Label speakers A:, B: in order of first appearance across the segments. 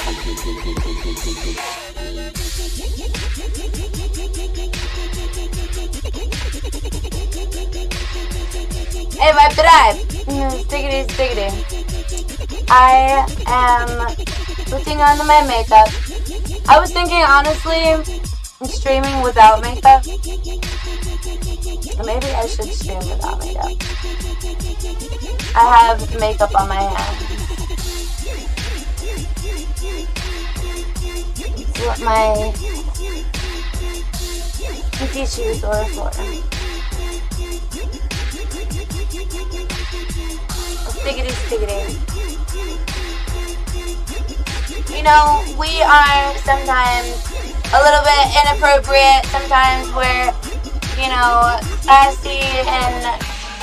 A: Hey, my drive. Stickity. I am putting on my makeup. I was thinking, honestly, streaming without makeup. Maybe I should stream without makeup. I have makeup on my hands. That's what my tissues are for. Stickity. You know, we are sometimes a little bit inappropriate. Sometimes we're, classy and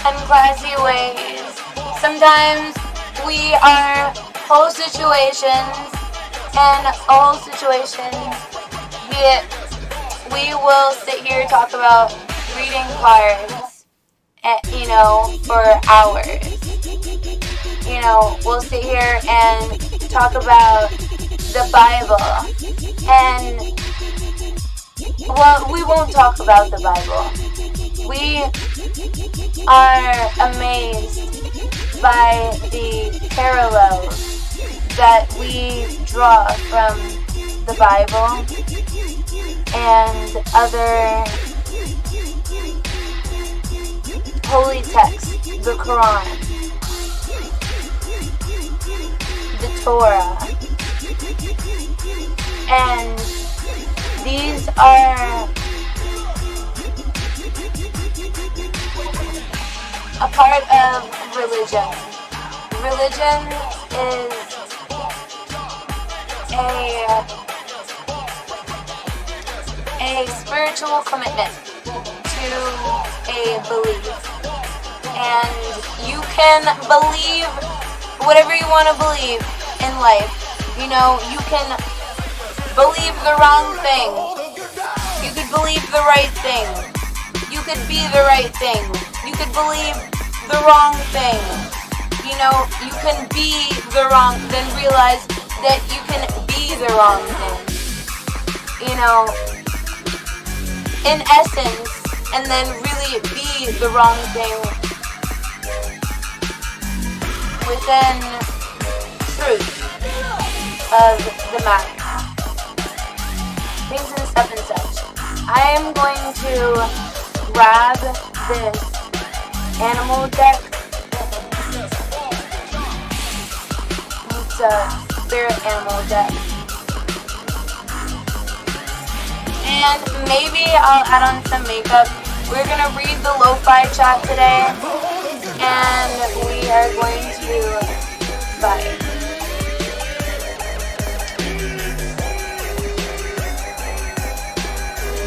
A: unclassy ways. Sometimes we are whole situations, and whole situations, we will sit here and talk about reading cards, for hours. We'll sit here and talk about the Bible, and, well, we won't talk about the Bible. We are amazed by the parallels that we draw from the Bible and other holy texts, the Quran, the Torah, and these are a part of religion. Religion is a spiritual commitment to a belief. And you can believe whatever you want to believe in life. You can believe the wrong thing. You could believe the right thing. You could be the right thing. You could believe the wrong thing. You can be the wrong, then realize that you can be the wrong thing. In essence, and then really be the wrong thing within truth of the matter. Things and stuff and such. I am going to grab this animal deck. It's a spirit animal deck. And maybe I'll add on some makeup. We're going to read the LOFI chat today. And we are going to fight.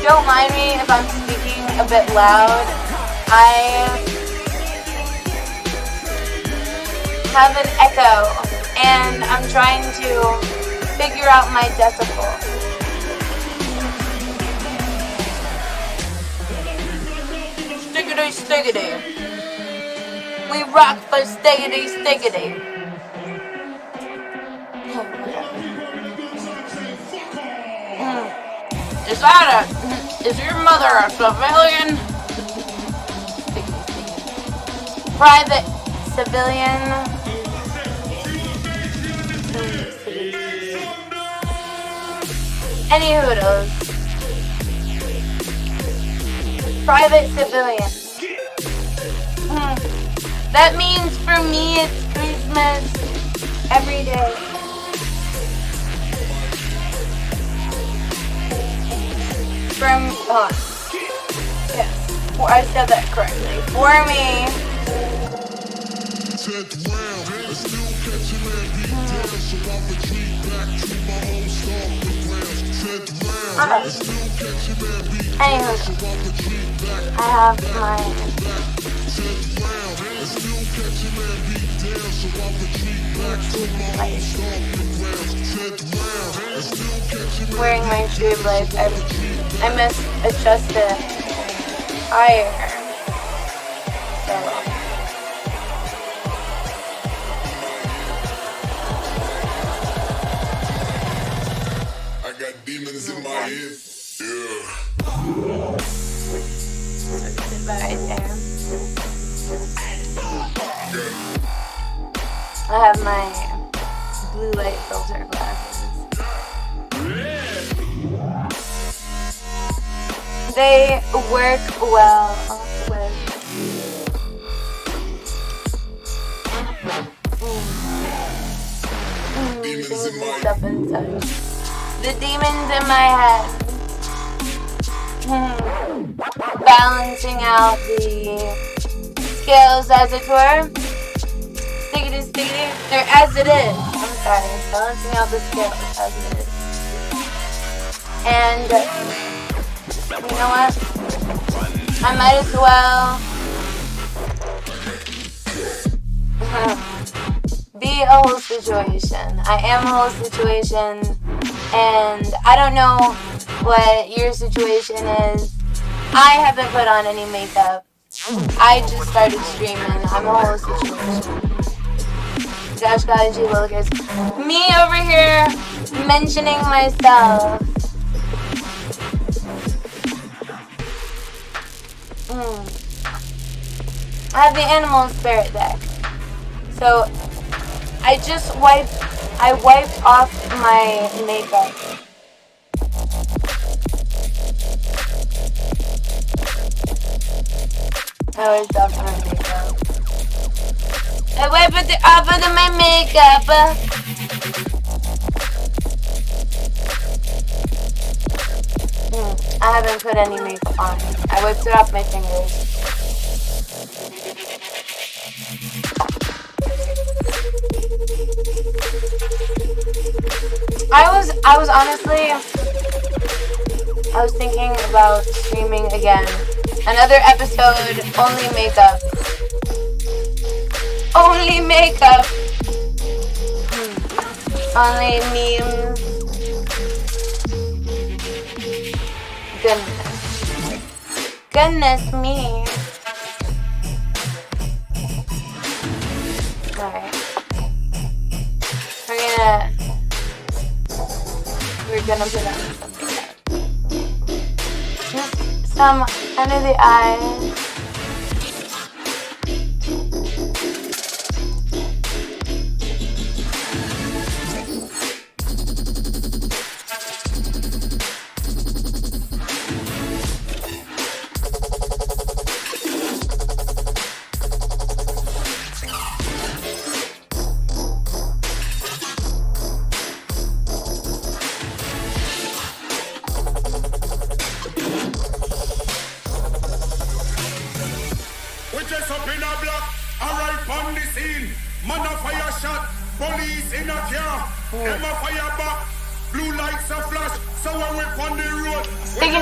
A: Don't mind me if I'm speaking a bit loud. I have an echo, and I'm trying to figure out my decibel. Stickity. We rock for stickity. Is your mother a civilian? Private civilian. Any hoodles. Private civilian. That means for me it's Christmas every day. Yes, I said that correctly. For me. Anywho, I have my wearing my tube light. I must adjust it higher. So.
B: got demons in my head. Yeah.
A: Right there. I have my blue light filter glasses. They work well with stuff inside. The demons in my head. Balancing out the scales, as it were. Stickity, stickity. Or as it is. I'm sorry. Balancing out the scales as it is. And you know what? I might as well be a whole situation. I am a whole situation, and I don't know what your situation is. I haven't put on any makeup. I just started streaming. I'm a whole situation. Gosh, God, gee, willikers. Me over here mentioning myself. I have the animal spirit deck. So I wiped off my makeup. I wiped off my makeup. I wiped it off of my makeup. I haven't put any makeup on. I wiped it off my fingers. I was thinking about streaming again. Another episode, only makeup. Only makeup. Only memes. Goodness me. Alright. We're gonna put on something else. Just some under the eyes.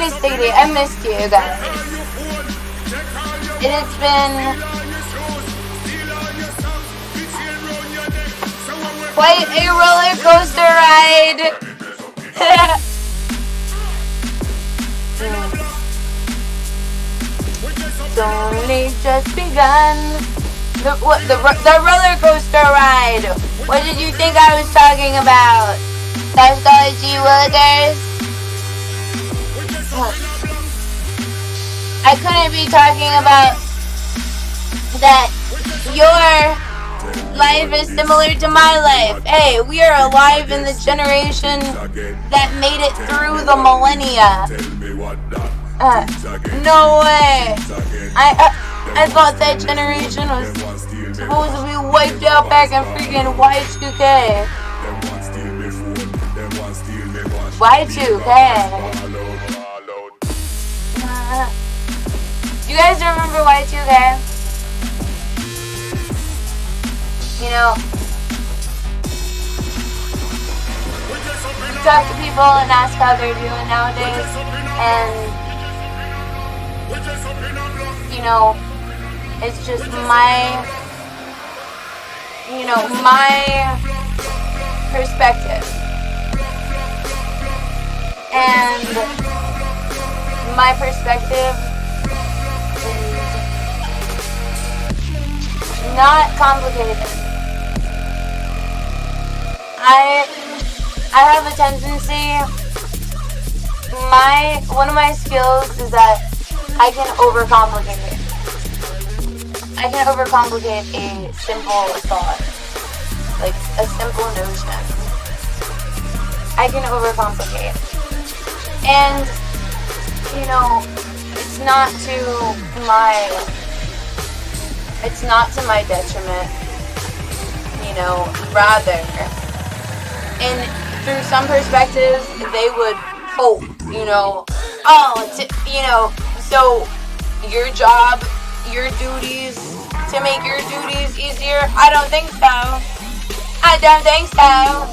A: Stiggity, I missed you guys. It has been quite a roller coaster ride. It's only just begun. The roller coaster ride. What did you think I was talking about? Psychology workers? I couldn't be talking about that your life is similar to my life. Hey, we are alive in the generation that made it through the millennia. No way. I thought that generation was supposed to be wiped out back in freaking Y2K. Y2K. You guys remember Y2K? You know, you talk to people and ask how they're doing nowadays, and you know, it's just my perspective. And my perspective is not complicated. I have a tendency one of my skills is that I can overcomplicate it. I can overcomplicate a simple thought, like a simple notion. I can overcomplicate. And, you know, it's not to my detriment, you know, rather. And through some perspectives, they would hope, you know, so your job, your duties, to make your duties easier, I don't think so. I don't think so.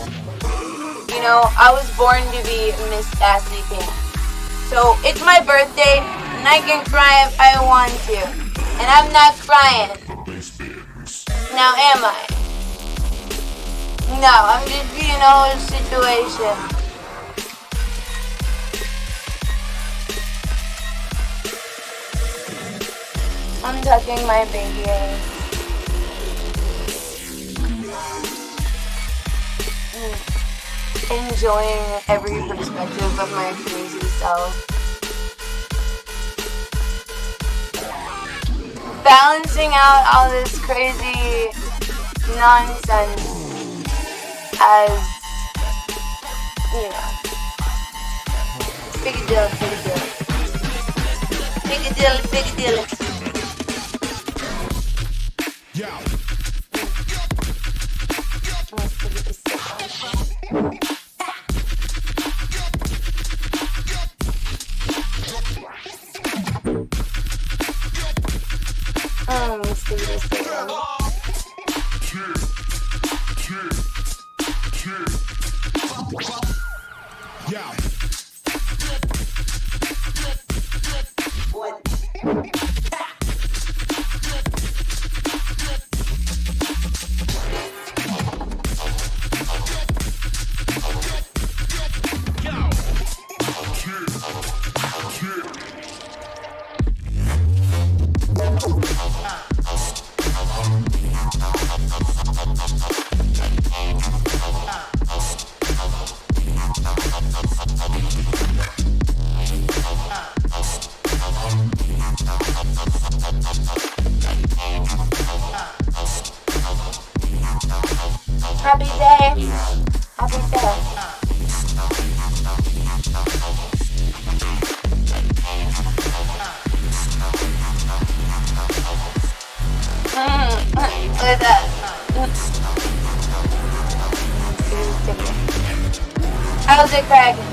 A: You know, I was born to be Miss Sassy Pink. So it's my birthday, and I can cry if I want to. And I'm not crying. Now am I? No, I'm just being all in a situation. I'm tucking my baby in. Enjoying every perspective of my crazy self. Balancing out all this crazy nonsense as, you know, big deal.
B: Yeah.
A: Happy day. Look at that. How's it cracking?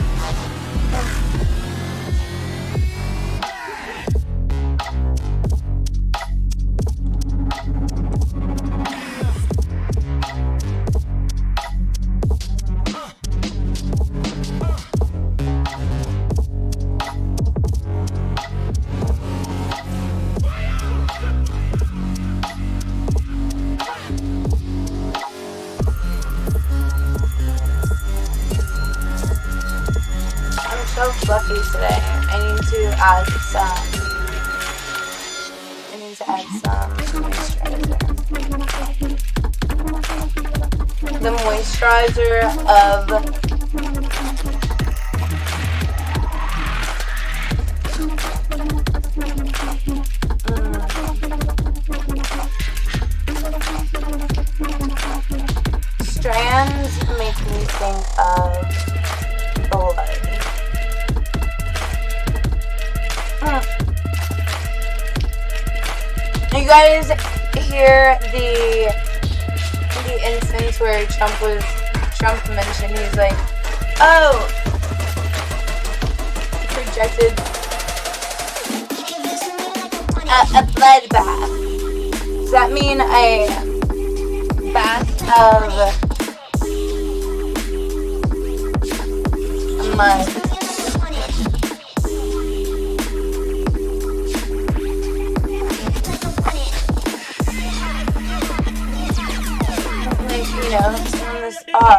A: So fluffy today. I need to add some moisturizer. The moisturizer of strands make me think of blood. You guys hear the instance where Trump mentioned, he's like, oh, projected a blood bath. Does that mean a bath of mud? You know, some of this oh!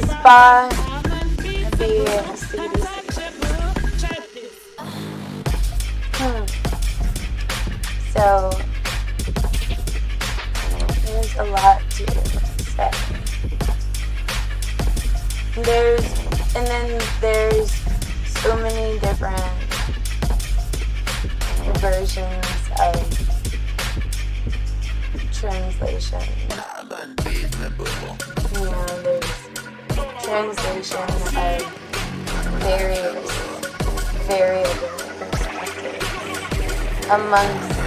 A: Spa, the CDC. So there's a lot to say. There's so many different versions of translation. You know, there's translation of various variable perspectives amongst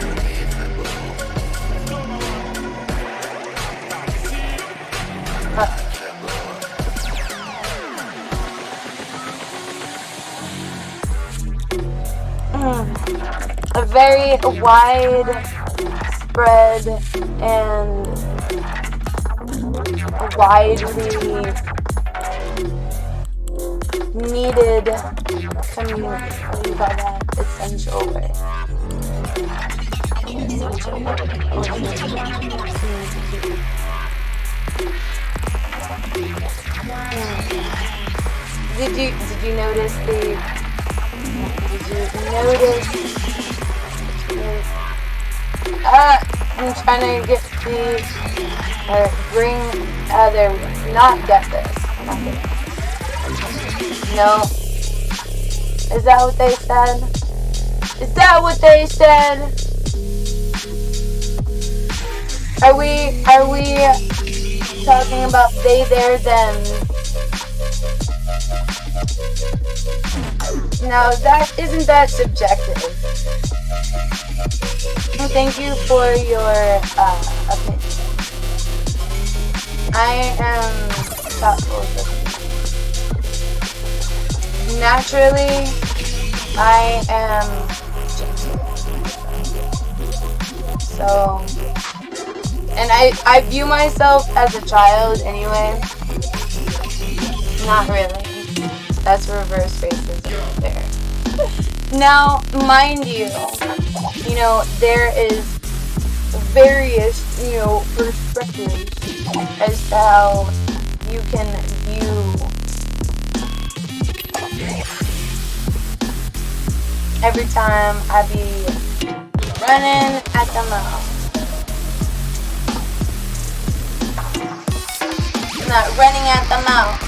A: a very widespread and widely needed community. What do you call that? Essential word. Essential word. Did you notice I'm trying to get not get this. No. Is that what they said? Is that what they said? Are we talking about they, their, them? Now isn't that subjective? Thank you for your opinion. I am thoughtful of it. Naturally, I am gentle. So, and I view myself as a child anyway. Not really. That's reverse racism right there. Now, mind you, there is various, perspectives as to how you can view every time I be running at the mouth. Not running at the mouth.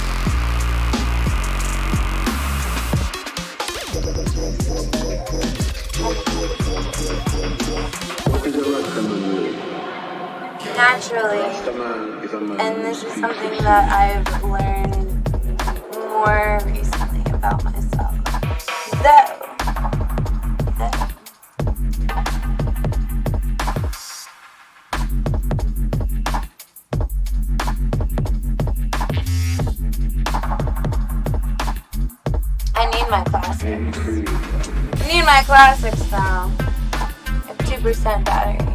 A: Naturally, and this is something that I've learned more recently about myself. Though I need my classics. I need my classics now. I have 2% battery.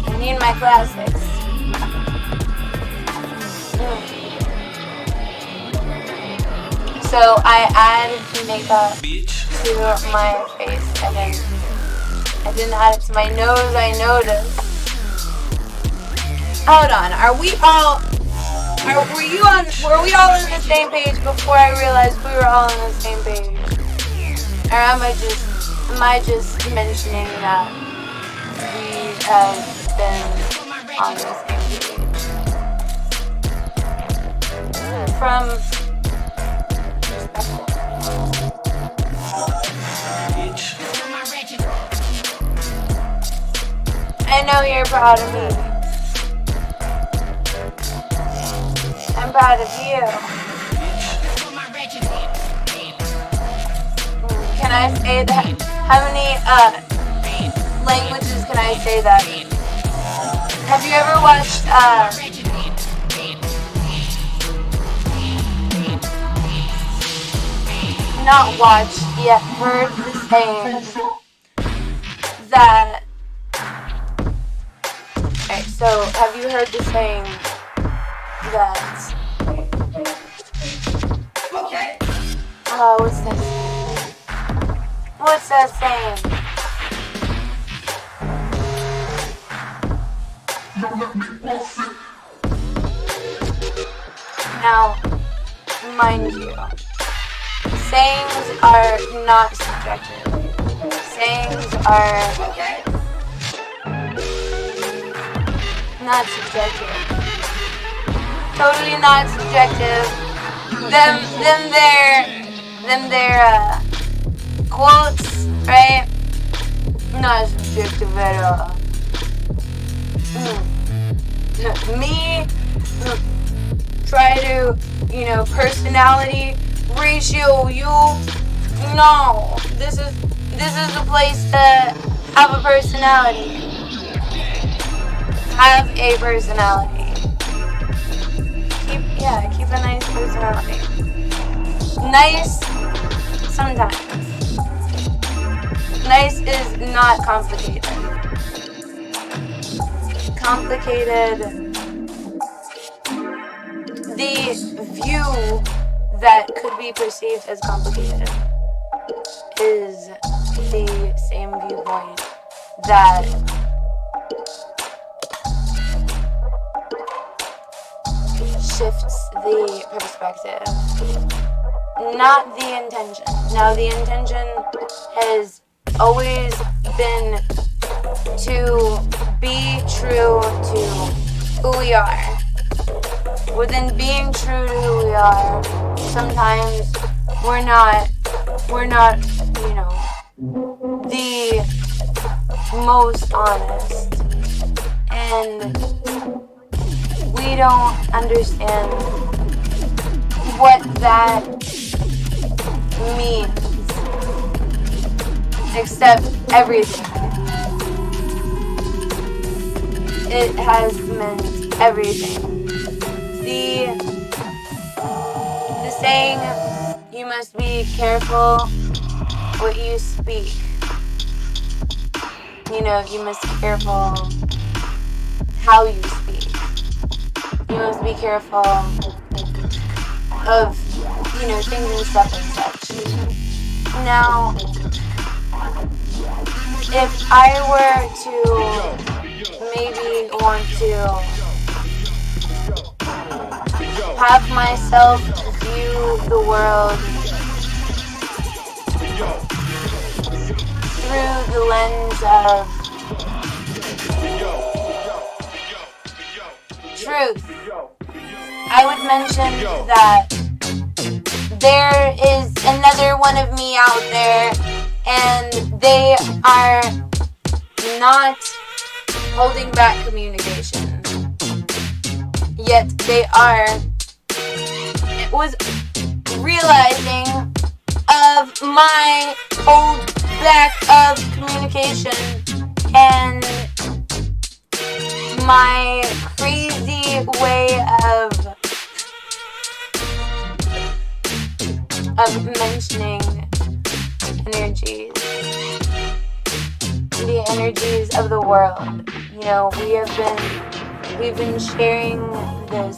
A: I need my classics. So I added makeup to my face. I didn't add it to my nose, I noticed. Hold on, were we all on the same page before I realized we were all on the same page? Or am I just mentioning that we have been on the same page? From I know you're proud of me. I'm proud of you. Can I say that? How many languages can I say that? Have you ever watched not watched yet heard the saying that okay, so have you heard the saying that what's that saying? Now, mind you, sayings are not subjective. Sayings are not subjective. Totally not subjective. Them their quotes, right? Not subjective at all. Me try to, personality ratio you. No, this is the place to have a personality. Have a personality. Keep a nice personality. Nice sometimes. Nice is not complicated. Complicated. The view that could be perceived as complicated is the same viewpoint that shifts the perspective, not the intention. Now, the intention has always been to be true to who we are. Within being true to who we are, sometimes we're not, the most honest. And we don't understand what that means, except everything. It has meant everything. The saying, you must be careful what you speak. You must be careful how you speak. You must be careful of, things and stuff and such. Now, if I were to maybe want to have myself view the world through the lens of truth, I would mention that there is another one of me out there, and they are not holding back communication. Yet they was realizing of my hold back of communication and my crazy way of mentioning energies, the energies of the world. We've been sharing this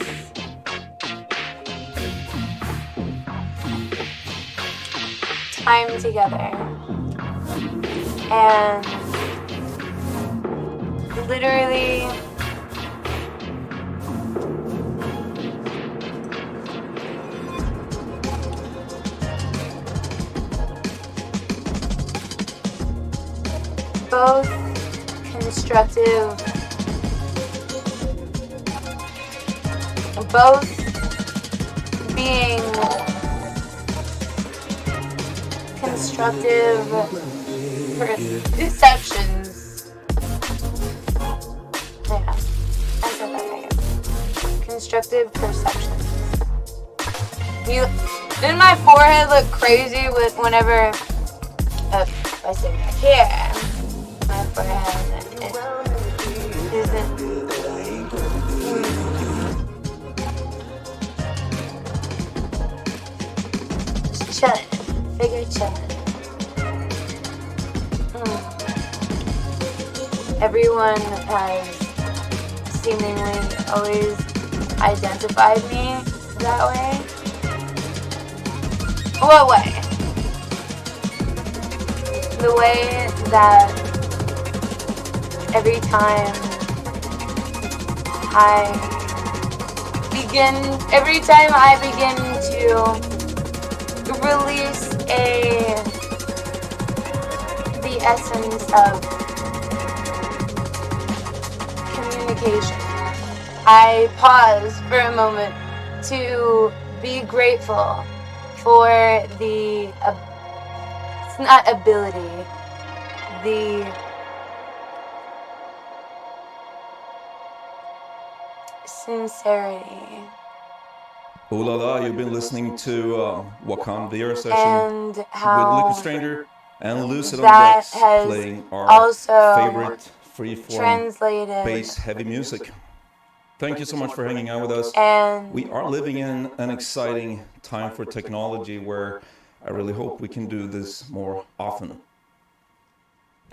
A: time together, and literally both constructive, both being constructive perceptions. Yeah, I said that right. Constructive perceptions. Didn't my forehead look crazy with whenever I say back here? My forehead isn't. Just chillin'. Figure chillin'. Everyone has seemingly always identified me that way. What way? The way that every time I begin to to release the essence of communication. I pause for a moment to be grateful for the it's not ability, the sincerity.
C: Ooh la la, you've been listening to Wakan VR session
A: And
C: with
A: how
C: Liquid Stranger and Lucid on
A: that
C: decks,
A: has
C: playing our
A: also
C: favorite freeform
A: translated
C: bass heavy music. Thank you so much for hanging out with us.
A: and
C: We are living in an exciting time for technology where I really hope we can do this more often.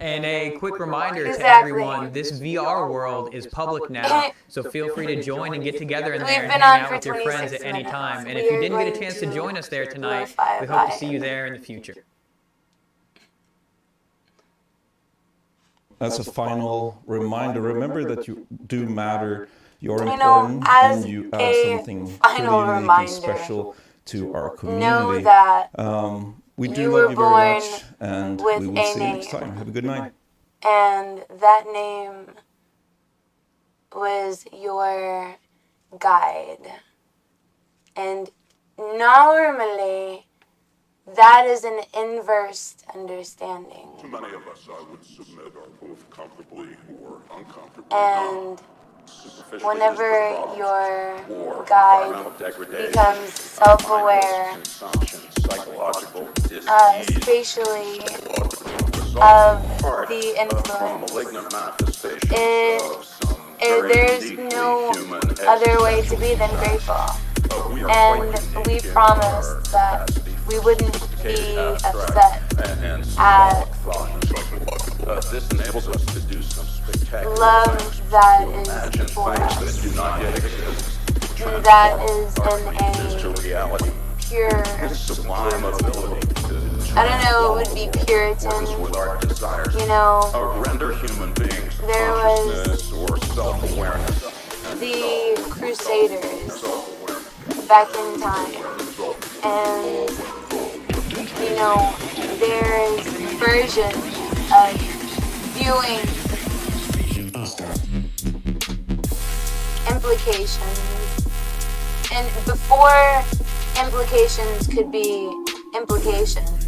D: And a quick reminder to
A: Exactly.
D: everyone, this VR world is public now, so feel free to join and get together in there
A: We've
D: and
A: been
D: hang
A: on
D: out
A: for
D: with your friends
A: 26
D: at any
A: minutes.
D: time. And
A: We
D: if you
A: are
D: didn't get a
A: going
D: chance to join us there tonight,
A: LOFI
D: we hope to
A: vibe.
D: see you there in the future.
C: As a final reminder, remember that you do matter, you're
A: You know,
C: important,
A: as
C: and you add
A: a
C: something pretty
A: final
C: unique
A: reminder,
C: and special to our
A: know
C: community.
A: that
C: We
A: you
C: do
A: were
C: love you very
A: born
C: much, and
A: with
C: we will
A: a
C: see you next
A: name.
C: time. Have a good night.
A: And that name was your guide. And normally, that is an inverse understanding.
B: Many of us, I would submit, are both comfortably or uncomfortably
A: And
B: superficially
A: whenever
B: used with
A: your
B: problems. War,
A: guide
B: environmental degradation,
A: becomes self-aware,
B: consumption, psychological
A: spatially
B: results
A: of
B: in part
A: the
B: from
A: influence,
B: malignant manifestations
A: it,
B: of some very
A: there's
B: uniquely
A: no
B: human
A: other way to
B: existential
A: be than
B: stress.
A: grateful.
B: We are
A: And
B: quite
A: we
B: unique in
A: promised
B: our
A: that
B: capacity
A: we
B: for
A: wouldn't
B: sophisticated,
A: be
B: abstract,
A: upset
B: and
A: at
B: symbolic thought and psychological. This enables us to do some spectacular
A: love
B: things,
A: that
B: to
A: is
B: imagine
A: for
B: things
A: us.
B: that do not yet exist, to
A: That
B: transform
A: is
B: our
A: in
B: dreams
A: a
B: into reality.
A: pure,
B: This sublime ability to
A: I don't know, it would be Puritan,
B: with our desires,
A: you know,
B: render human beings
A: there was
B: consciousness or self-awareness.
A: the Crusaders back in time. And, you know, there's versions of viewing implications. And before implications could be implications,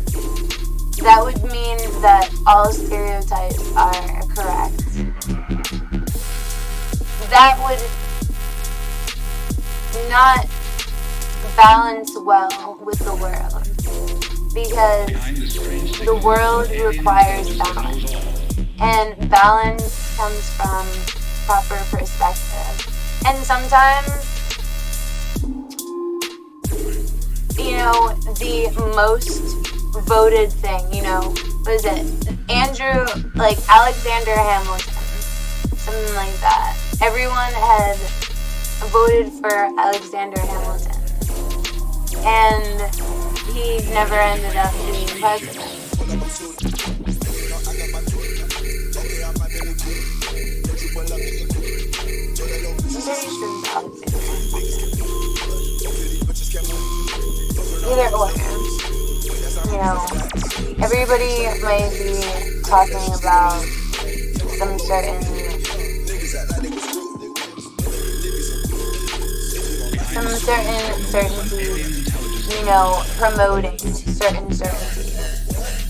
A: that would mean that all stereotypes are correct. That would not balance well with the world, because the world requires balance, and balance comes from proper perspective. And sometimes, you know, the most voted thing, you know, what is it? Alexander Hamilton, something like that. Everyone had voted for Alexander Hamilton, and he never ended up being president. Either or, you know, everybody might be talking about some certain certainty, you know, promoting certain certainty.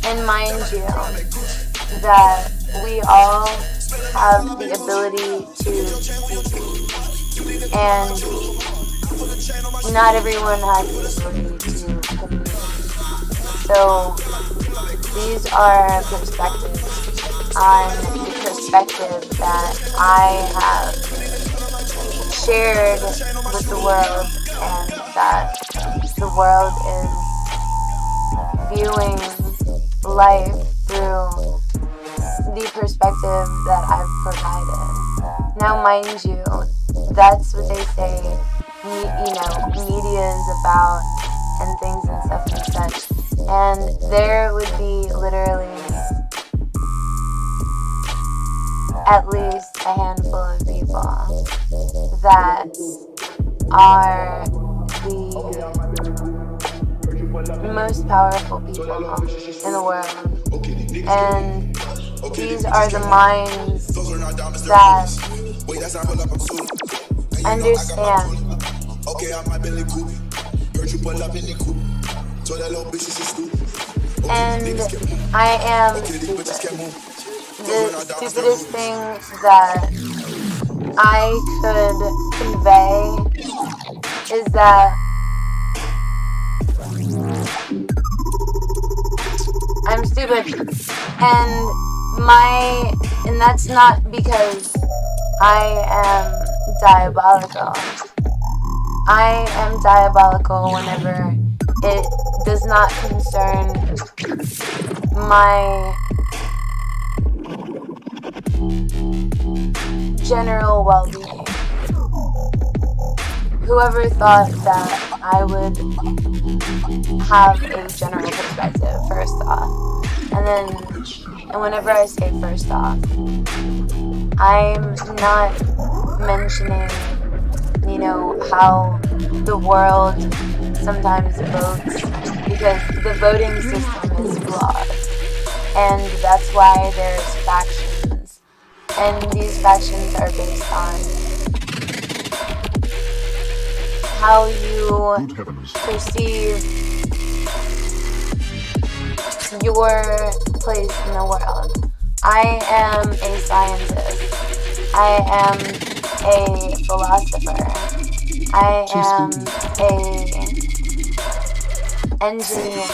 A: And mind you, that we all have the ability to speak, and not everyone has the ability to communicate. So these are perspectives on the perspective that I have shared with the world, and that the world is viewing life through the perspective that I've provided. Now, mind you, that's what they say, you know, media is about, and things and stuff and such. And there would be literally at least a handful of people that are the most powerful people in the world. And these are the minds that understand. And I am stupid. The stupidest thing that I could convey is that I'm stupid, and that's not because I am diabolical. I am diabolical whenever it does not concern my general well-being. Whoever thought that I would have a general perspective, first off. And whenever I say first off, I'm not mentioning, how the world sometimes votes, because the voting system is flawed. And that's why there's factions. And these factions are based on how you perceive your place in the world. I am a scientist. I am a philosopher. I am a engineer.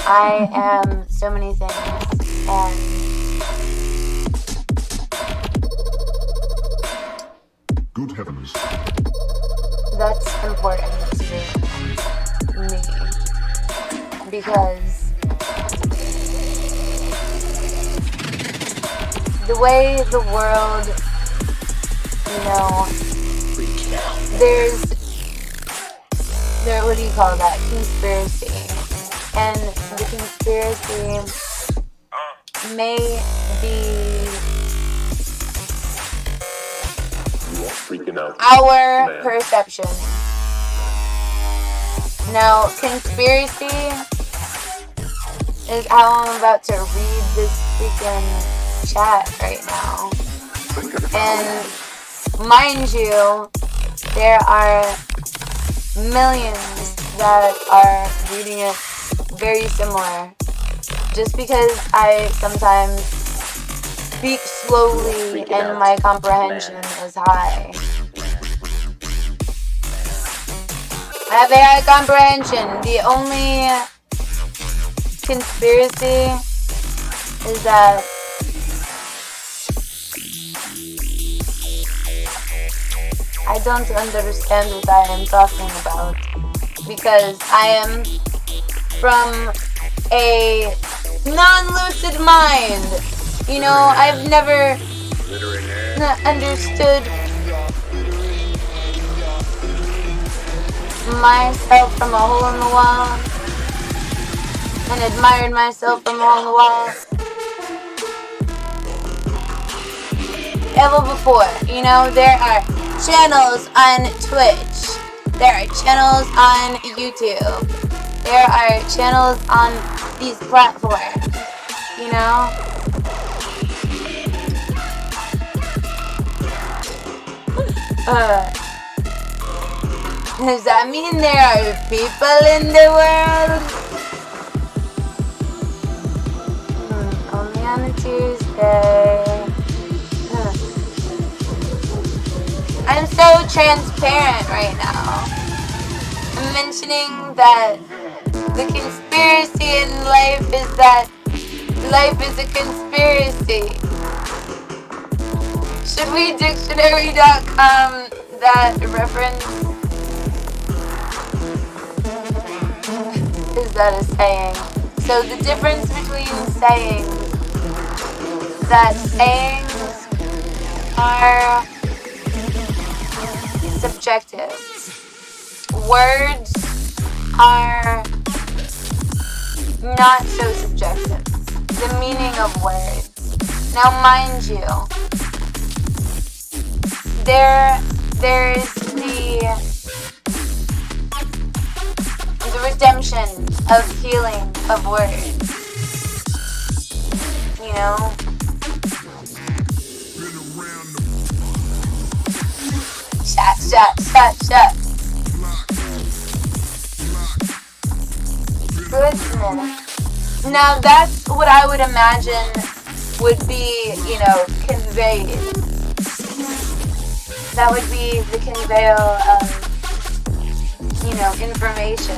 A: I am so many things, and
B: Good heavens.
A: that's important to me, because the way the world, what do you call that? Conspiracy. And the conspiracy may be our perception. Now, conspiracy is how I'm about to read this freaking chat right now. And mind you, there are millions that are reading it very similar. Just because I sometimes speak slowly and my comprehension is high. I have a high comprehension. The only conspiracy is that I don't understand what I am talking about, because I am from a non-lucid mind. I've never understood myself from a hole in the wall and admired myself from a hole in the wall ever before. There are channels on Twitch. There are channels on YouTube. There are channels on these platforms. Does that mean there are people in the world? Only on a Tuesday. I'm so transparent right now. I'm mentioning that the conspiracy in life is that life is a conspiracy. Should we dictionary.com that reference? Is that a saying? So the difference between sayings, that sayings are subjective. Words are not so subjective. The meaning of words. Now mind you, there's the redemption of healing of words. You know? Shot. Goodness. Now that's what I would imagine would be, you know, conveyed. That would be the conveyal of, you know, information.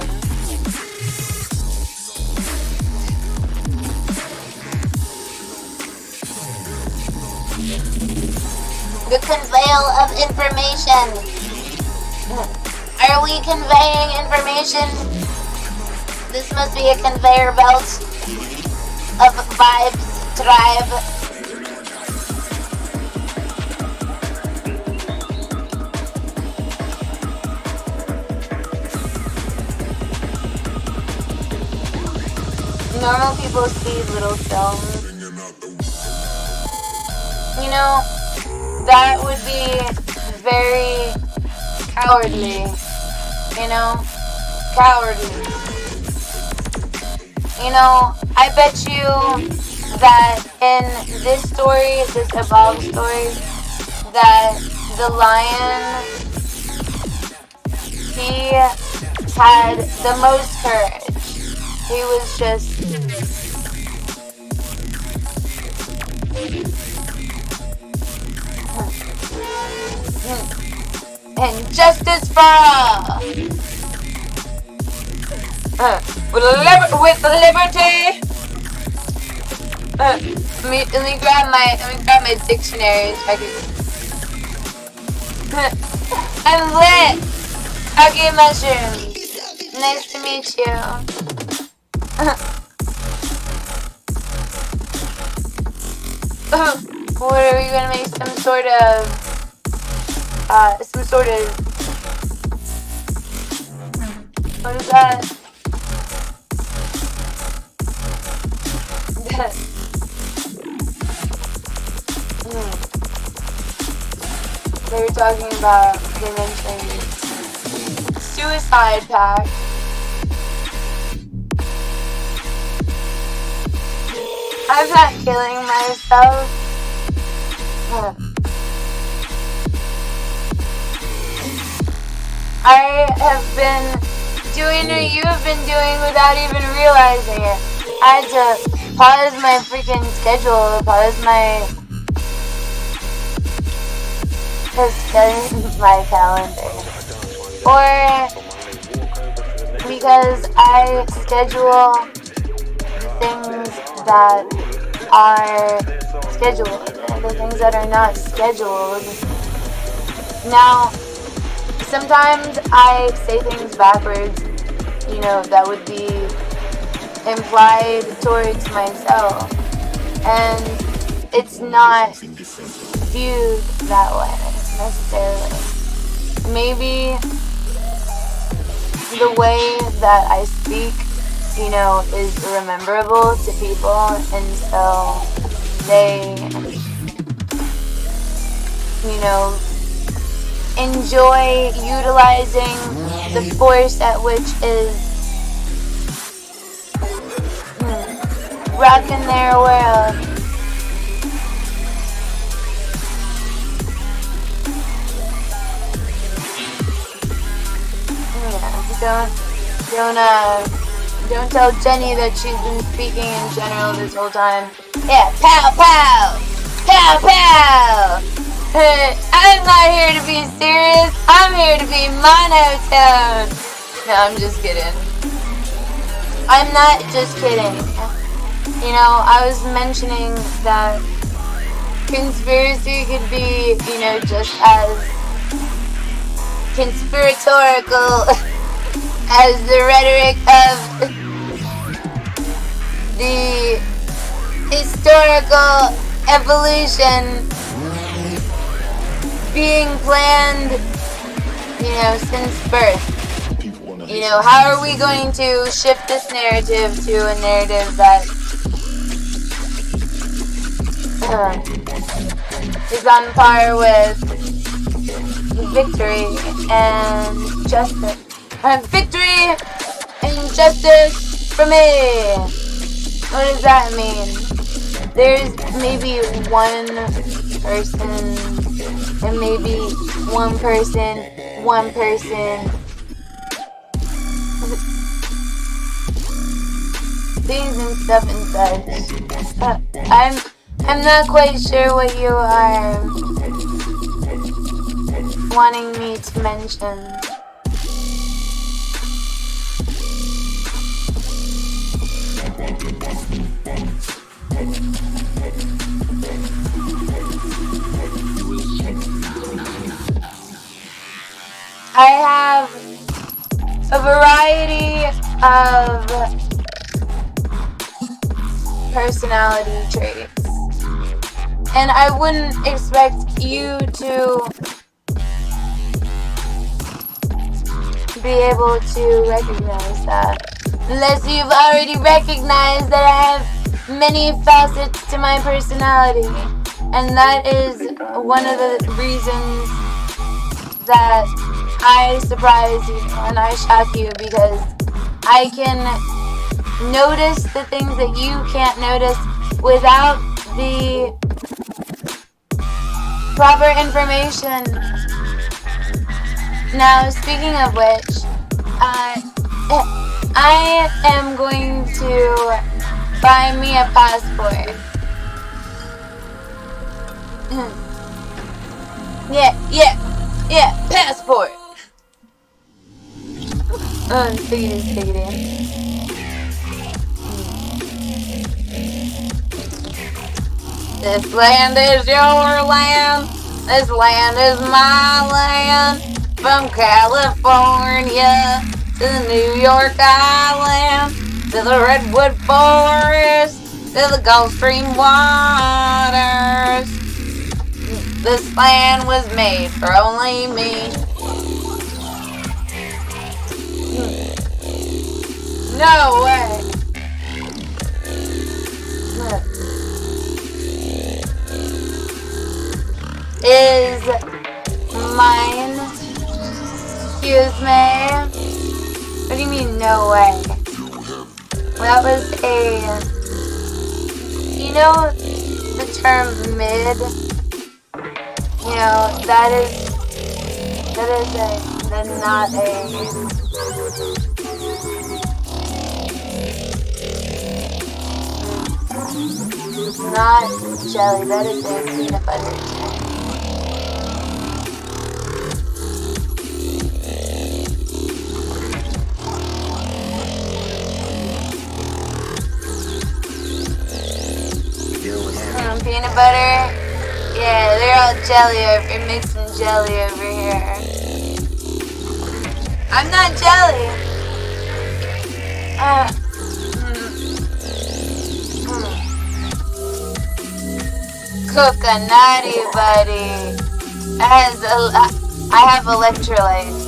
A: The conveyal of information. Are we conveying information? This must be a conveyor belt of vibes, tribe. Normal people see little films. You know, that would be very cowardly. You know? Cowardly. You know, I bet you that in this story, this evolved story, that the lion, he had the most courage. He was just... and justice for all! With liberty! Let me grab my dictionary so I can... I'm lit! Okay, mushroom. Nice to meet you. What are we gonna make some sort of what is that? They were talking about, they mentioned suicide pact. I'm not killing myself. I have been doing what you have been doing without even realizing it. I had to pause my freaking schedule, pause my calendar. Or because I schedule things that are scheduled and the things that are not scheduled. Now, sometimes I say things backwards, you know, that would be implied towards myself, and it's not viewed that way necessarily. Maybe the way that I speak, you know, is rememberable to people, and so they, you know, enjoy utilizing the force at which is rocking their world. Yeah, don't tell Jenny that she's been speaking in general this whole time. Yeah, pow pow! Pow pow! I'm not here to be serious. I'm here to be monotone. No, I'm just kidding. I'm not just kidding. You know, I was mentioning that conspiracy could be, you know, just as conspiratorial as the rhetoric of the historical evolution being planned, you know, since birth. You know, how are we going to shift this narrative to a narrative that is on par with victory and justice? Victory wanting justice for me. What does that mean? There's maybe one person, and maybe one person, things and stuff and such. I'm not quite sure what you are wanting me to mention. I have a variety of personality traits, and I wouldn't expect you to be able to recognize that unless you've already recognized that I have many facets to my personality, and that is one of the reasons that I surprise you and I shock you, because I can notice the things that you can't notice without the proper information. Now, speaking of which, I am going to buy me a passport. Yeah, passport. Stickity. This land is your land. This land is my land. From California to the New York Island, to the Redwood Forest, to the Gulf Stream waters. This land was made for only me. No way. Is mine. Excuse me. What do you mean, no way? That was you know the term mid? You know, that is not not jelly, that is a peanut butter. Peanut butter? Yeah, they're all jelly over, mixing jelly over here. I'm not jelly. Coconutty buddy. I have electrolytes.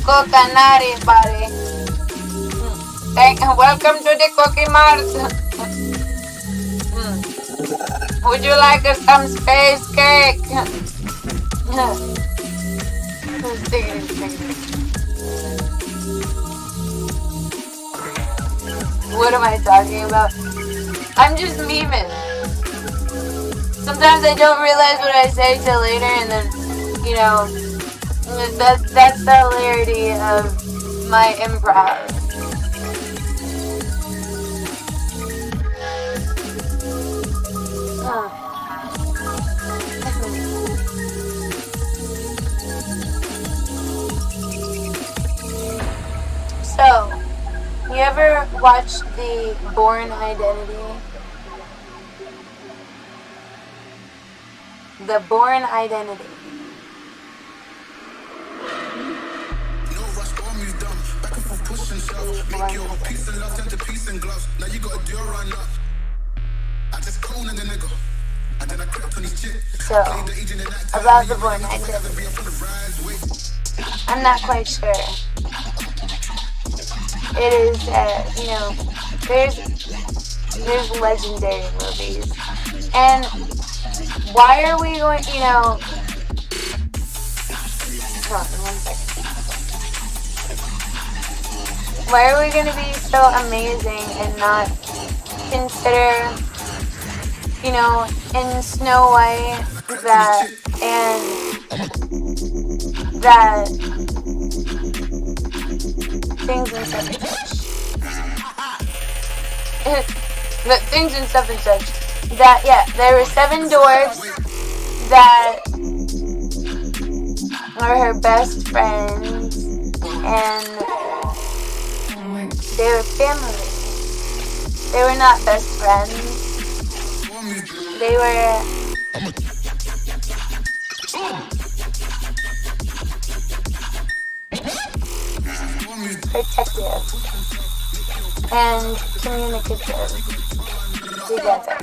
A: Coconutty buddy. Welcome to the Cookie Mart. Would you like some space cake? What am I talking about? I'm just memeing. Sometimes I don't realize what I say till later, and then, you know, that's the hilarity of my improv. So, you ever watched the Bourne Identity? The Bourne Identity. So, about the Bourne Identity. I'm not quite sure. It is, you know, there's legendary movies. And why are we going, you know, hold on 1 second. Why are we gonna be so amazing and not consider, you know, in Snow White that things and such and such. That things and stuff and such. That, yeah, there were 7 dwarves that are her best friends, and they were family. They were not best friends. They were protective and communicative together.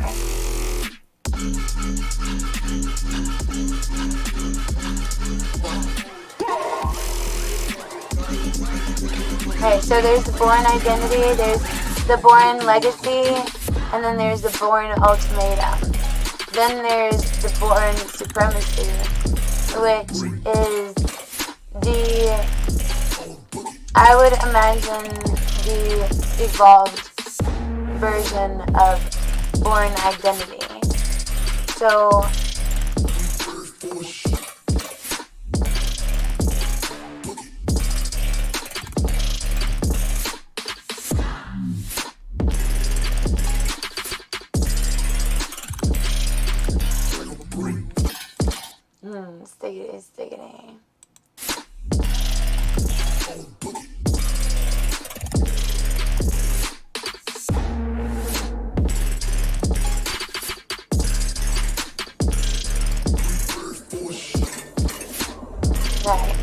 A: Alright, so there's the Born Identity, there's the Born Legacy, and then there's the Born Ultimatum. Then there's the Born Supremacy, which is I would imagine the evolved version of Born Identity. So, stiggity. Right.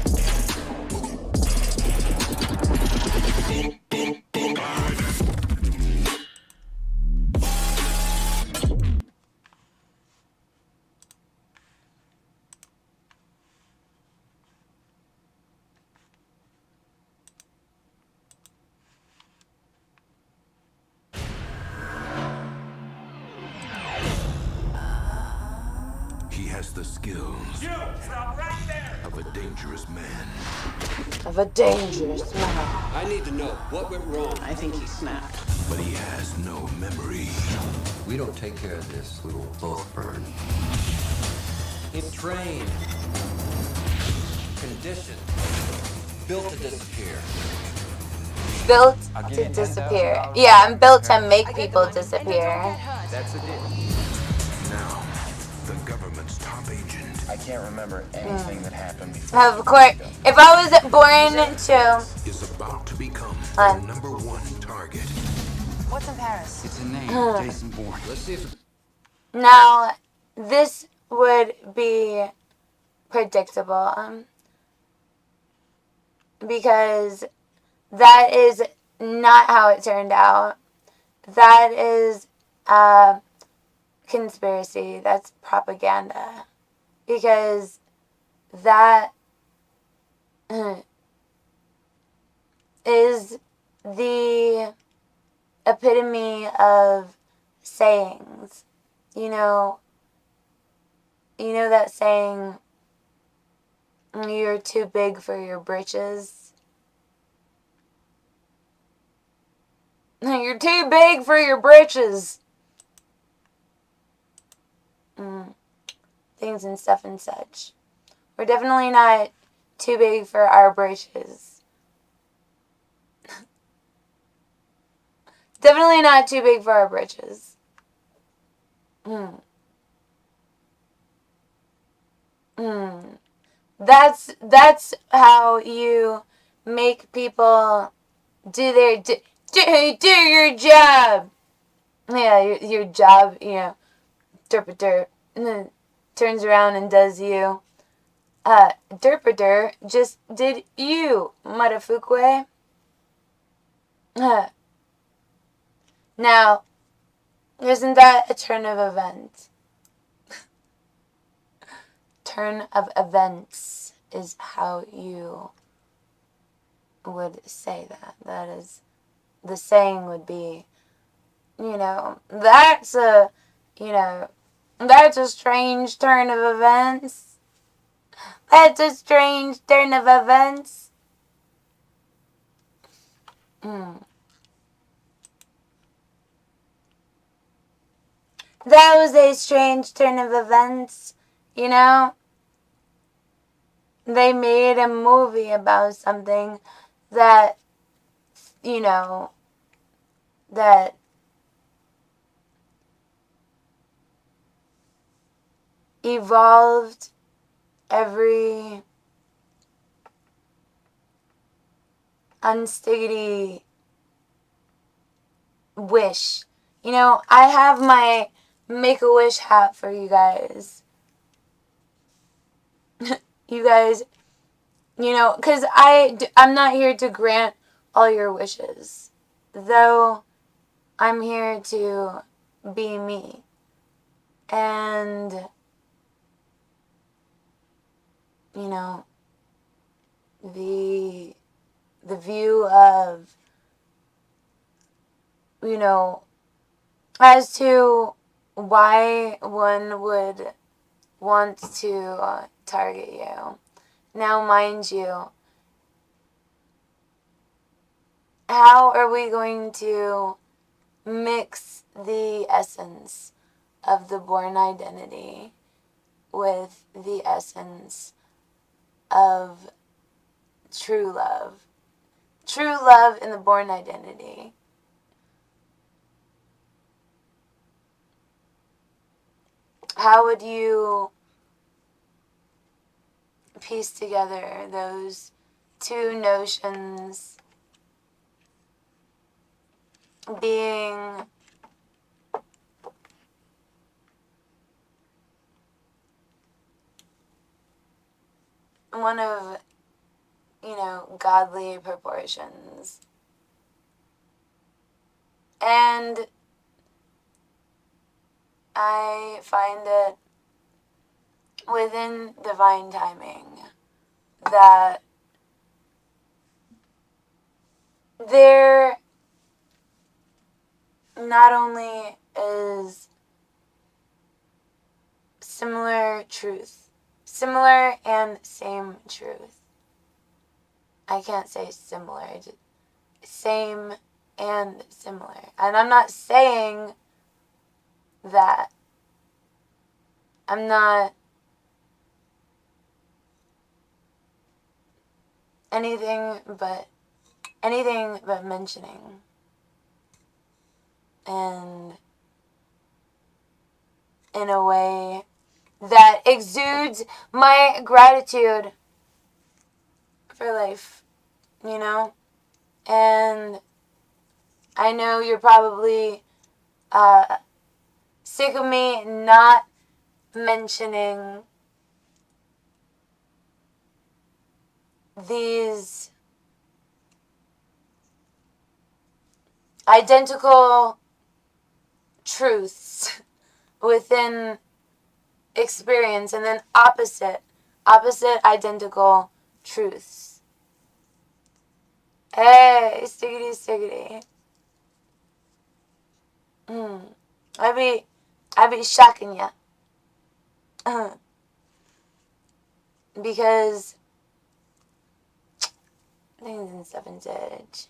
E: He has the skills of a dangerous man.
A: Of a dangerous man.
F: I need to know what went wrong.
G: I think he snapped.
E: But he has no memory.
F: We don't take care of this, we will both burn. He's trained, conditioned, built to disappear.
A: Built to disappear. Yeah, I'm built to make people disappear.
F: That's the deal.
E: Now, the government's top agent.
G: I can't remember anything that happened before.
A: Of course, if I was born to...
E: Is about to become the #1 target.
G: What's in Paris? It's a name, Jason Bourne.
F: Let's see if
A: Now, this would be predictable. Because that is not how it turned out. That is conspiracy. That's propaganda. Because that is the epitome of sayings. You know that saying, you're too big for your britches? You're too big for your britches. Things and stuff and such. We're definitely not too big for our britches. Definitely not too big for our britches. That's how you make people do their do your job. Yeah, your job. You know, derp, and then turns around and does you. Derpader just did you, motherfucker. Now, isn't that a turn of events? Turn of events is how you would say that. That is, the saying would be, that's a strange turn of events. That's a strange turn of events. That was a strange turn of events, you know? They made a movie about something that, you know, that evolved every unstiggity wish. You know, I have my Make-A-Wish hat for you guys. You guys, you know, because I'm not here to grant all your wishes. Though I'm here to be me. And, you know, the view of, you know, as to why one would want to target you. Now, mind you, how are we going to mix the essence of the born identity with the essence of true love? True love in the born identity. How would you piece together those two notions being one of, you know, godly proportions? And I find it within divine timing that there not only is similar truth, similar and same truth. I can't say similar, same and similar. And I'm not saying that. I'm not anything but mentioning. And in a way that exudes my gratitude for life, you know? And I know you're probably sick of me not mentioning these identical truths within experience, and then opposite identical truths. Hey, stiggity stiggity. I be shocking ya. Because things in Seven's Edge.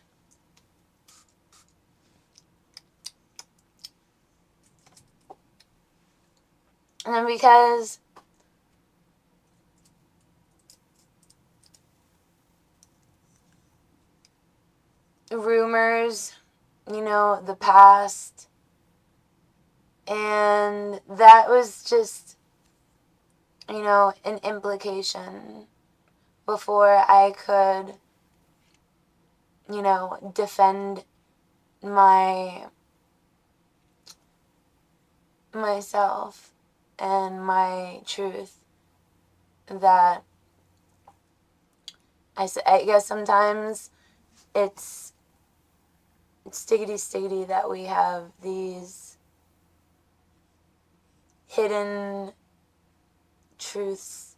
A: And because rumors, you know, the past, and that was just, you know, an implication before I could, you know, defend myself and my truth. That I guess sometimes it's stiggity that we have these hidden truths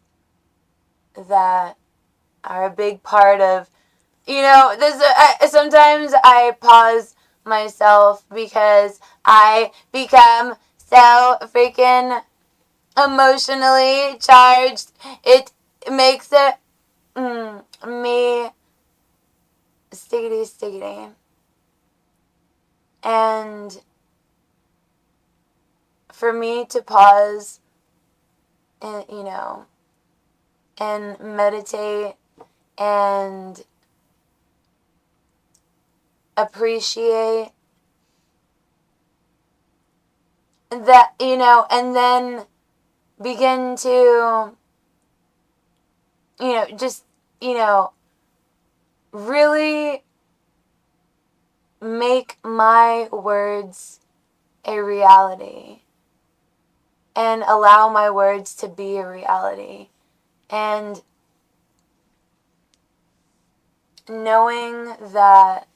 A: that are a big part of, you know, sometimes I pause myself because I become so freaking emotionally charged. It makes it me stiggity. And for me to pause and, and meditate and appreciate that, and then begin to, just, really make my words a reality and allow my words to be a reality. And knowing that,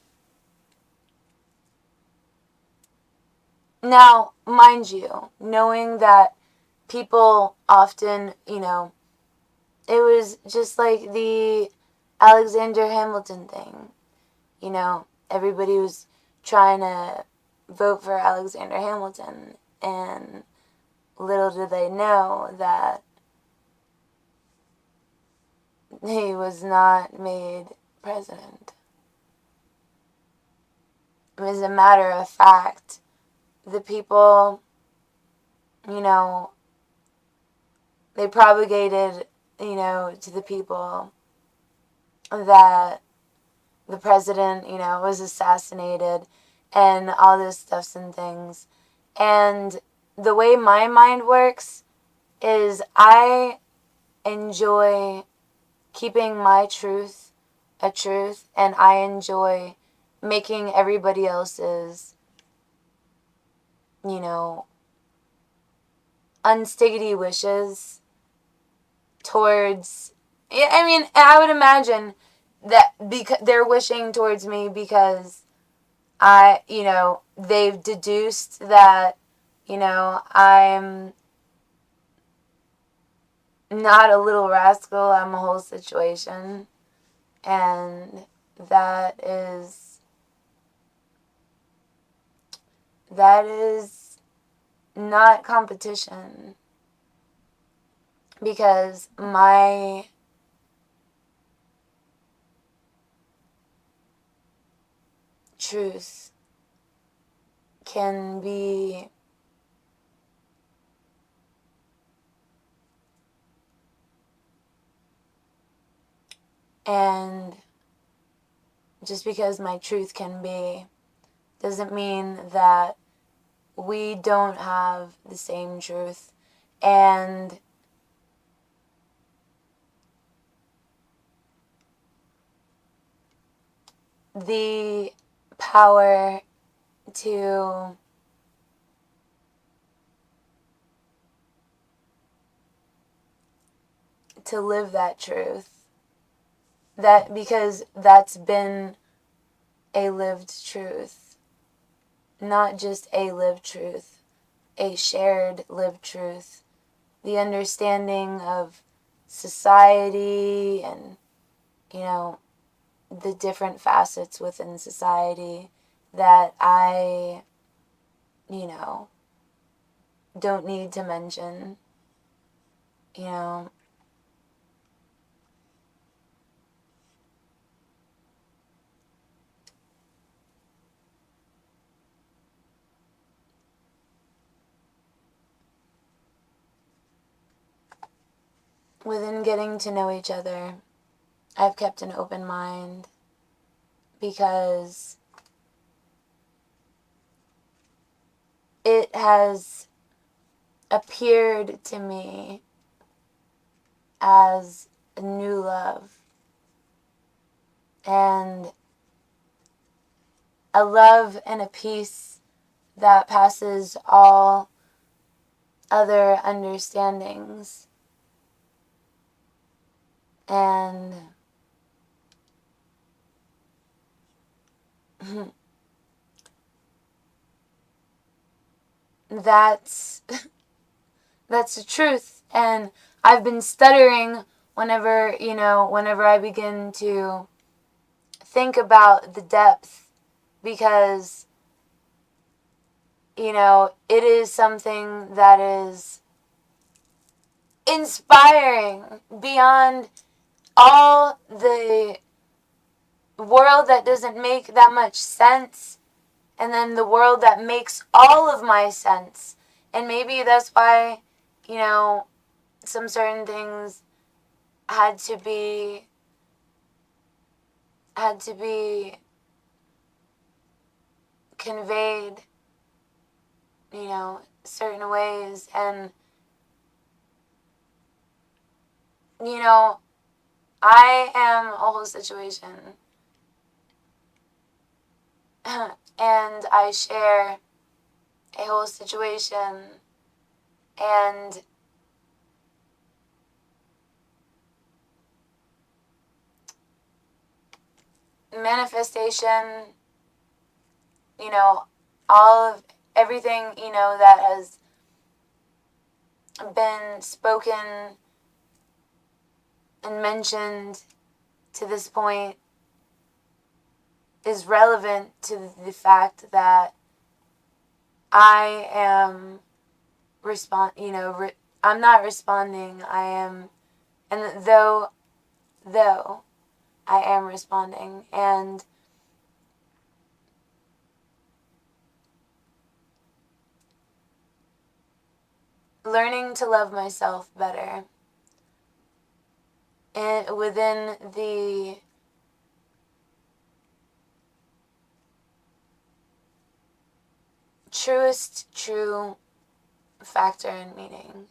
A: now, mind you, knowing that people often, it was just like the Alexander Hamilton thing. Everybody was trying to vote for Alexander Hamilton, and little did they know that he was not made president. As a matter of fact, the people, they propagated, to the people that the president, was assassinated and all this stuff and things. And the way my mind works is I enjoy keeping my truth a truth, and I enjoy making everybody else's, unstiggity wishes towards, I would imagine that because they're wishing towards me because they've deduced that, I'm not a little rascal, I'm a whole situation. And that is not competition, because my truth can be and just because my truth can be doesn't mean that we don't have the same truth. And the power to live that truth, that because that's been a lived truth, not just a lived truth, a shared lived truth, the understanding of society and, the different facets within society that I, don't need to mention, within getting to know each other, I've kept an open mind because it has appeared to me as a new love, and a love and a peace that passes all other understandings. And that's the truth. And I've been stuttering whenever I begin to think about the depth, because it is something that is inspiring beyond all the world that doesn't make that much sense. and then the world that makes all of my sense. And maybe that's why, some certain things had to be conveyed, certain ways. And, I am a whole situation. And I share a whole situation. And manifestation, all of everything, that has been spoken and mentioned to this point is relevant to the fact that I am I'm not responding. I am, and though I am responding, and learning to love myself better, and within the truest true factor and meaning.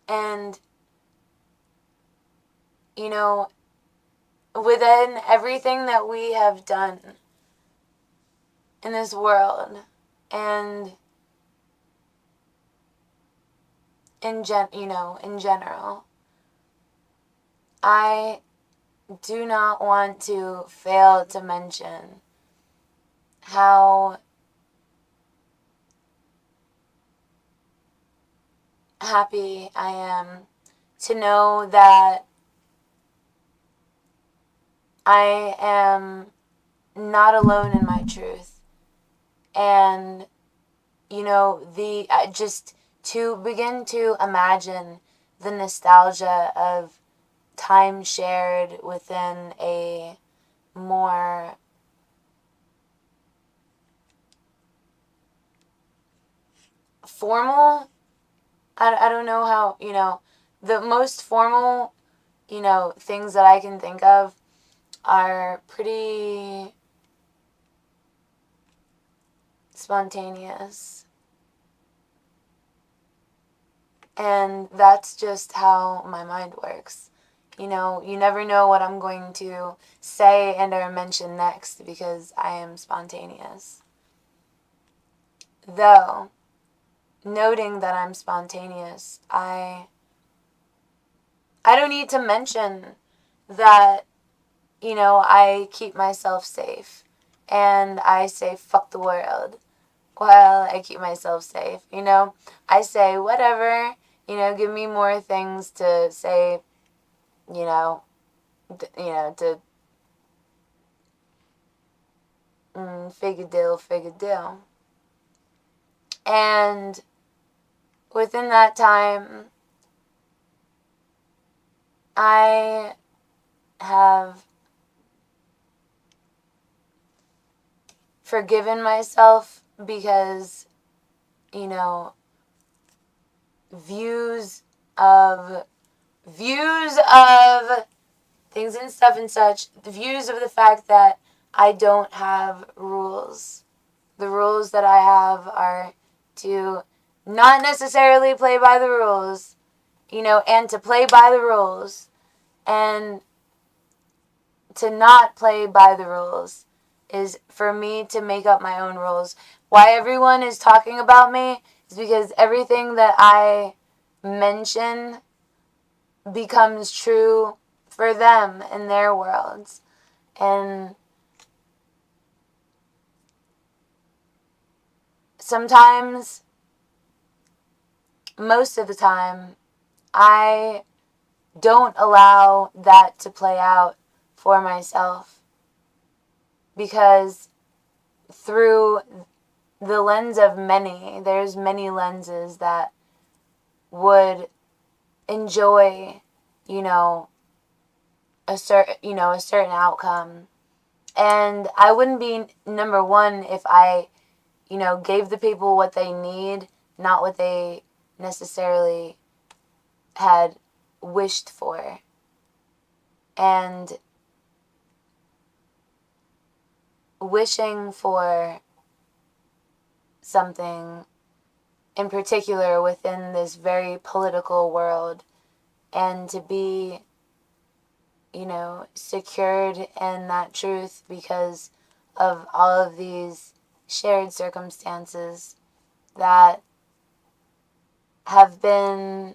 A: And within everything that we have done in this world, and in general, I do not want to fail to mention how happy I am to know that I am not alone in my truth. And just to begin to imagine the nostalgia of time shared within a more formal, I don't know how, the most formal, things that I can think of are pretty spontaneous. And that's just how my mind works. You never know what I'm going to say and or mention next because I am spontaneous. Though, noting that I'm spontaneous, I don't need to mention that, I keep myself safe. And I say, fuck the world while I keep myself safe. I say, whatever, give me more things to say, to figure deal. And within that time, I have forgiven myself because, views of things and stuff and such, the views of the fact that I don't have rules. The rules that I have are to not necessarily play by the rules, and to play by the rules, and to not play by the rules is for me to make up my own rules. Why everyone is talking about me is because everything that I mention becomes true for them in their worlds. And sometimes, most of the time, I don't allow that to play out for myself. Because through the lens of many, there's many lenses that would enjoy, a certain outcome And I wouldn't be number one if I, gave the people what they need, not what they necessarily had wished for. And wishing for something in particular within this very political world, and to be, secured in that truth because of all of these shared circumstances that have been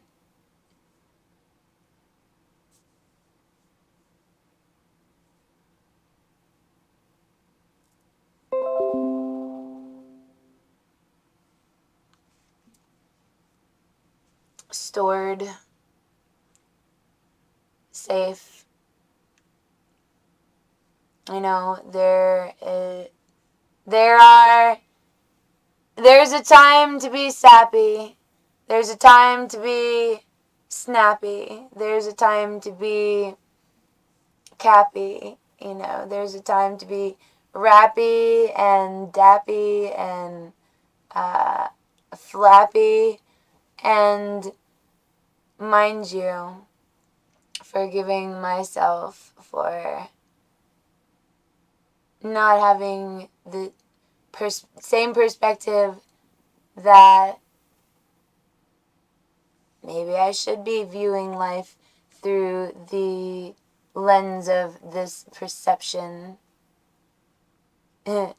A: stored safe. There's a time to be sappy. There's a time to be snappy. There's a time to be cappy. There's a time to be rappy and dappy and flappy. And mind you, forgiving myself for not having the same perspective that maybe I should be viewing life through the lens of this perception. It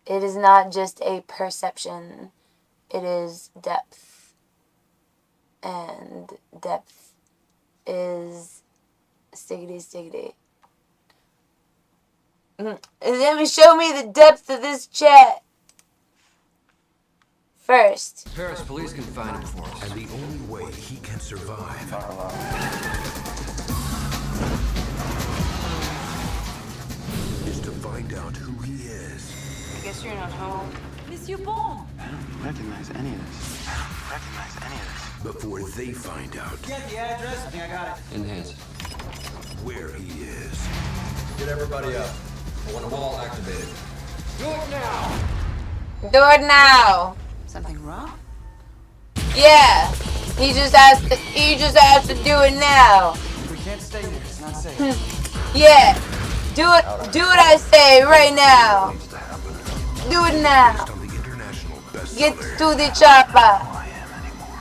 A: is not just a perception, it is depth. And depth is stiggity. Let me show me the depth of this chat. First.
F: Paris police can find him for us.
E: And the only way he can survive is to find out who he is.
G: I guess you're not home. Monsieur Bond!
H: I don't recognize any of this.
E: Before they find out
H: Get the address? I think I got it.
F: Enhance.
E: where he is.
F: Get everybody up. I want them all activated. Do it now!
A: Do it now.
G: Something wrong?
A: Yeah. He just has to do it now.
H: We can't stay here. It's not safe.
A: Yeah. Do what I say right now. Do it now.
E: On the international
A: Get
E: bestseller
A: to the chopper.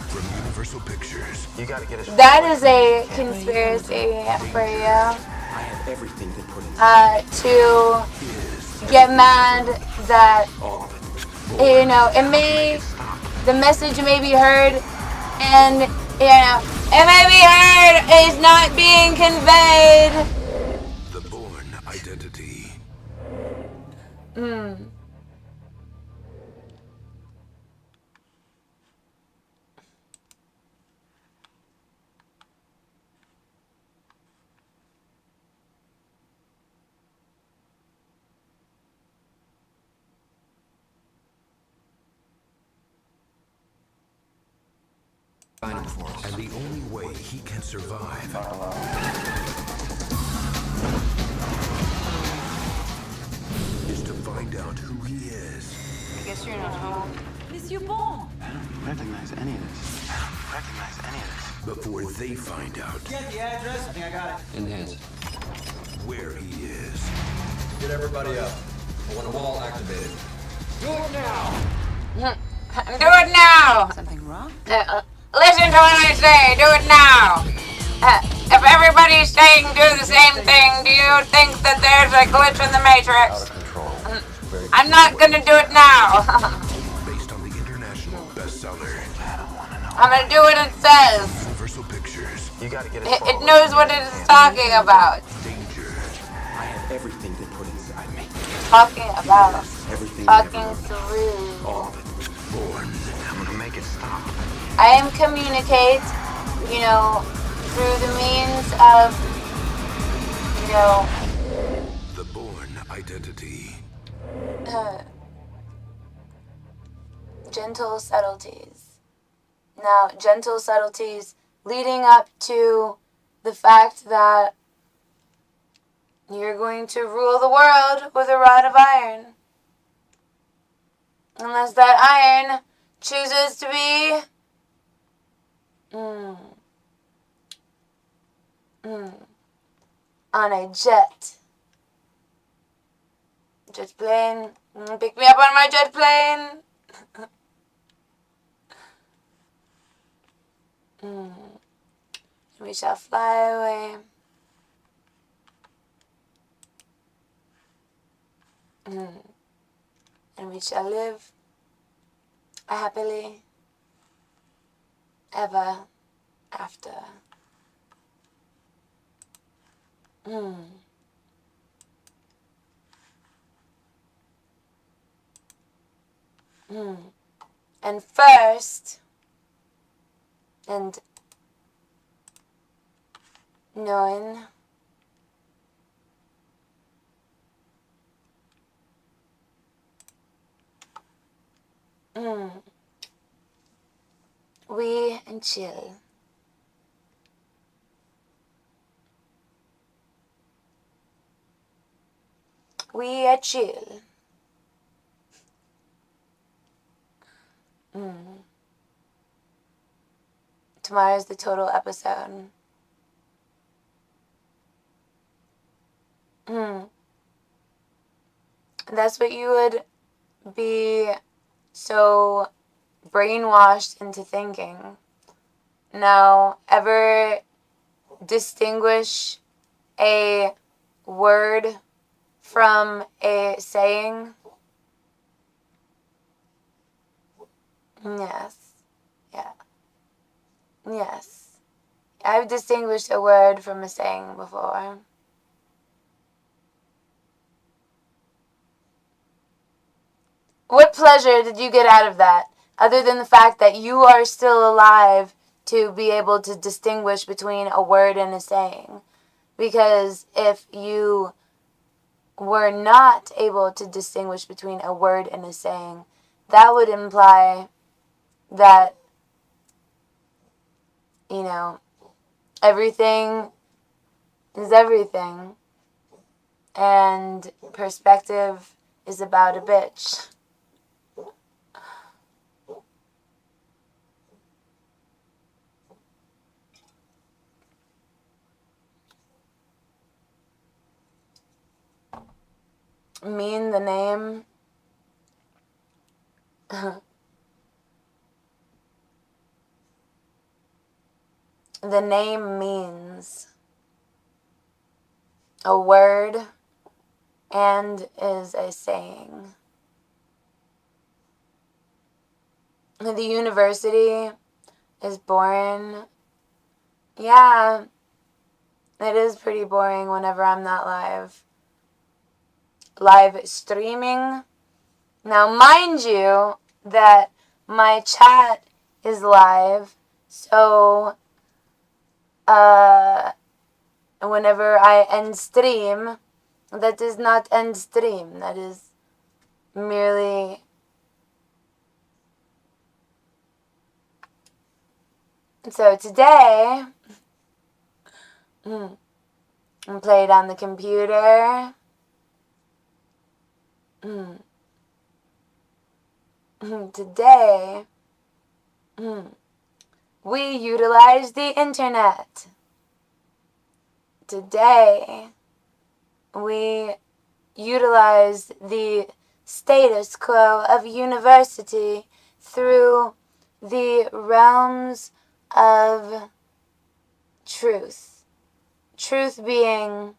E: from Universal Pictures.
H: You gotta get us.
A: That is a conspiracy for you.
H: I have everything to put in.
A: To get mad that, the message may be heard, and, it may be heard, it's not being conveyed.
E: The Bourne Identity.
F: Find him for us.
E: And the only way he can survive is to find out who he is.
G: I guess you're not home. Monsieur Bond!
H: I don't recognize any of this.
E: Before they find out
H: Get the address? I think I got it.
F: Enhance.
E: where he is.
F: Get everybody up. I want them all activated. Do it now!
A: Do it now.
G: Something wrong?
A: Listen to what I say. Do it now. If everybody's saying do the same thing, do you think that there's a glitch in the Matrix? I'm not gonna do it now.
E: Based on the international bestseller
A: I'm gonna do what it says.
E: Universal Pictures.
H: You gotta get
A: It knows what it is talking about.
E: Danger.
H: I have everything to put inside me.
A: Talking about.
H: Everything.
A: Talking through.
H: All of it.
E: Bourne.
H: I'm gonna make it stop.
A: I am communicate, through the means of,
E: The Bourne Identity.
A: gentle subtleties. Now, gentle subtleties leading up to the fact that You're going to rule the world with a rod of iron. Unless that iron chooses to be on a jet plane. Pick me up on my jet plane. We shall fly away. And we shall live happily ever after. And first, and knowing we and chill. We are chill. Tomorrow's the total episode. That's what you would be so brainwashed into thinking. Now, ever distinguish a word from a saying? Yes. Yeah. Yes. I've distinguished a word from a saying before. What pleasure did you get out of that, other than the fact that you are still alive to be able to distinguish between a word and a saying? Because if you were not able to distinguish between a word and a saying, that would imply that, everything is everything, and perspective is about a bitch. Mean the name. The name means a word and is a saying. The university is boring. Yeah, it is pretty boring whenever I'm not live streaming. Now, mind you that my chat is live, so whenever I end stream, that is not end stream. That is merely so today I played on the computer. Today we utilize the internet. Today we utilize the status quo of university through the realms of truth. Truth being,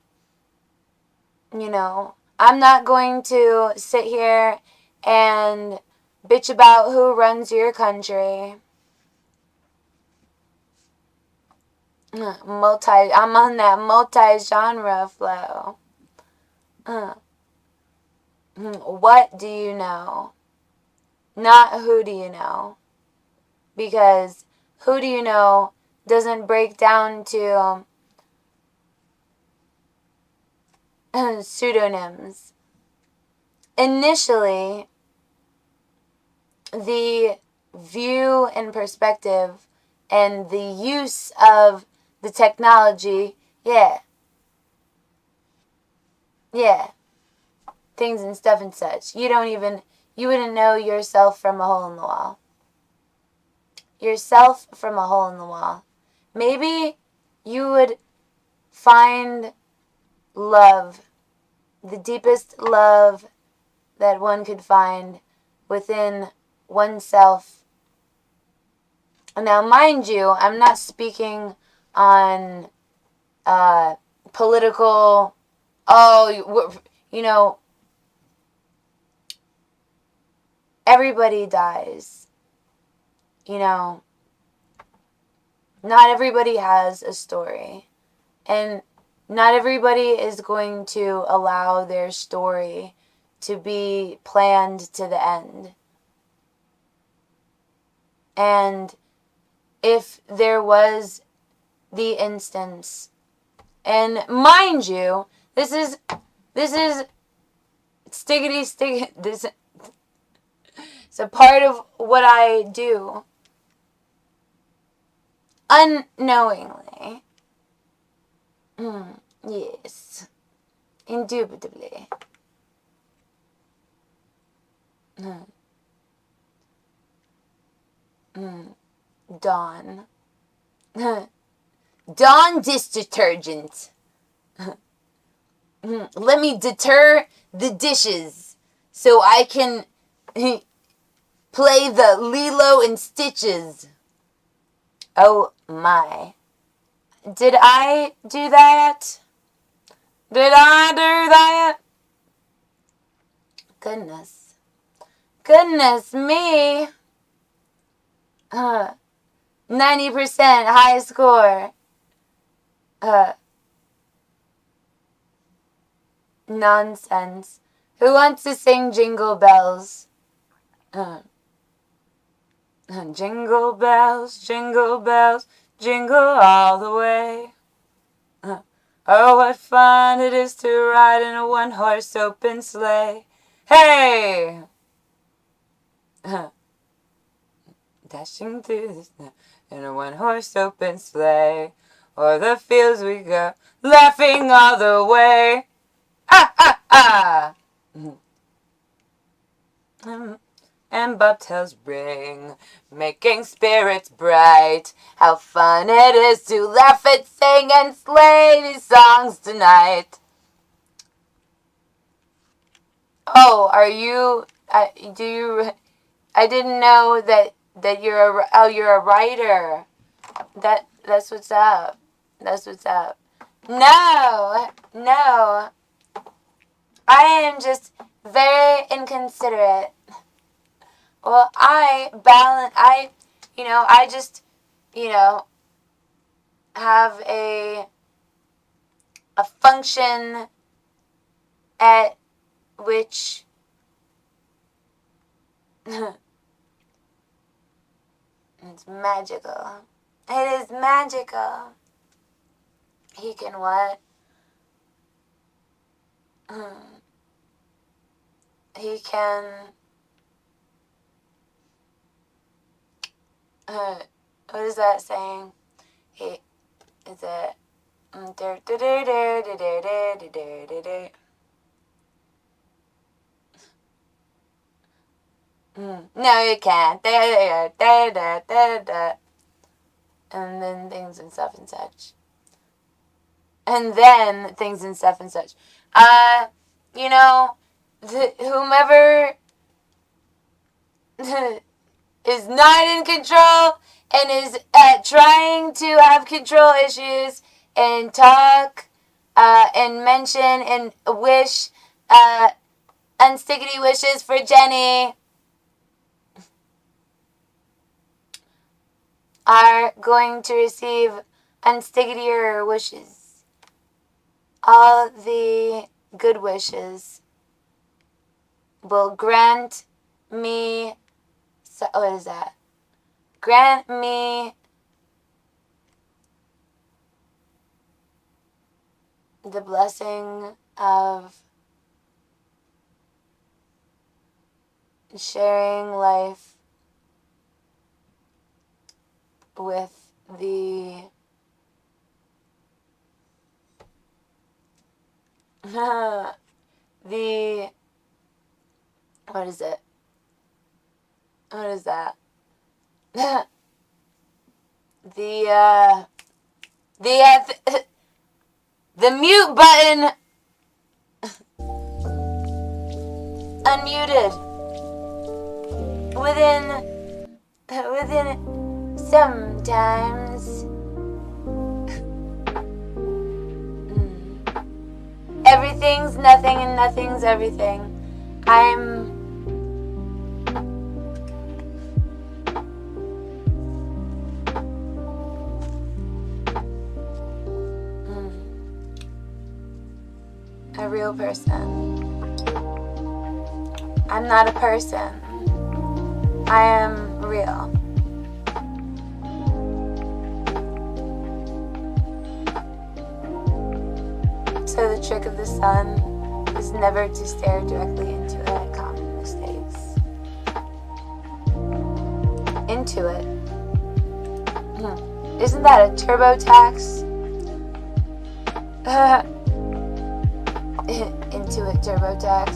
A: I'm not going to sit here and bitch about who runs your country. I'm on that multi-genre flow. What do you know? Not who do you know. Because who do you know doesn't break down to pseudonyms. Initially, the view and perspective and the use of the technology, Yeah. Things and stuff and such. You wouldn't know yourself from a hole in the wall. Yourself from a hole in the wall. Maybe you would find love, the deepest love that one could find within oneself. Now, mind you, I'm not speaking on political, everybody dies. Not everybody has a story. And not everybody is going to allow their story to be planned to the end. And if there was the instance, and mind you, this is stickity, this it's a part of what I do unknowingly. Yes, indubitably. Dawn. Dawn dish detergent. Let me deter the dishes so I can play the Lilo and Stitches. Oh my. Did I do that? Did I do that? Goodness. Goodness me. 90% high score. Nonsense. Who wants to sing Jingle Bells? Jingle bells, jingle all the way. Oh, what fun it is to ride in a one-horse open sleigh. Hey! Dashing through the snow in a one-horse open sleigh. O'er the fields we go, laughing all the way. Ah, ah, ah! And bobtails ring, making spirits bright. How fun it is to laugh and sing and slay these songs tonight. Oh, are you? Do you? I didn't know that you're a writer. That's what's up. That's what's up. No. I am just very inconsiderate. Well, I just, have a function at which it's magical. It is magical. He can what? He can... what is that saying? He... Is it... No, you can't. And then things and stuff and such. Whomever is not in control and is trying to have control issues and talk and mention and wish unstickity wishes for Jenny are going to receive unstickier wishes. All the good wishes will grant me... what is that? Grant me the blessing of sharing life with the What is it? What is that? The mute button unmuted within sometimes. Everything's nothing and nothing's everything. A real person. I'm not a person. I am real. So the trick of the sun is never to stare directly into it. Common mistakes. Into it. Isn't that a TurboTax? Into it, TurboTax.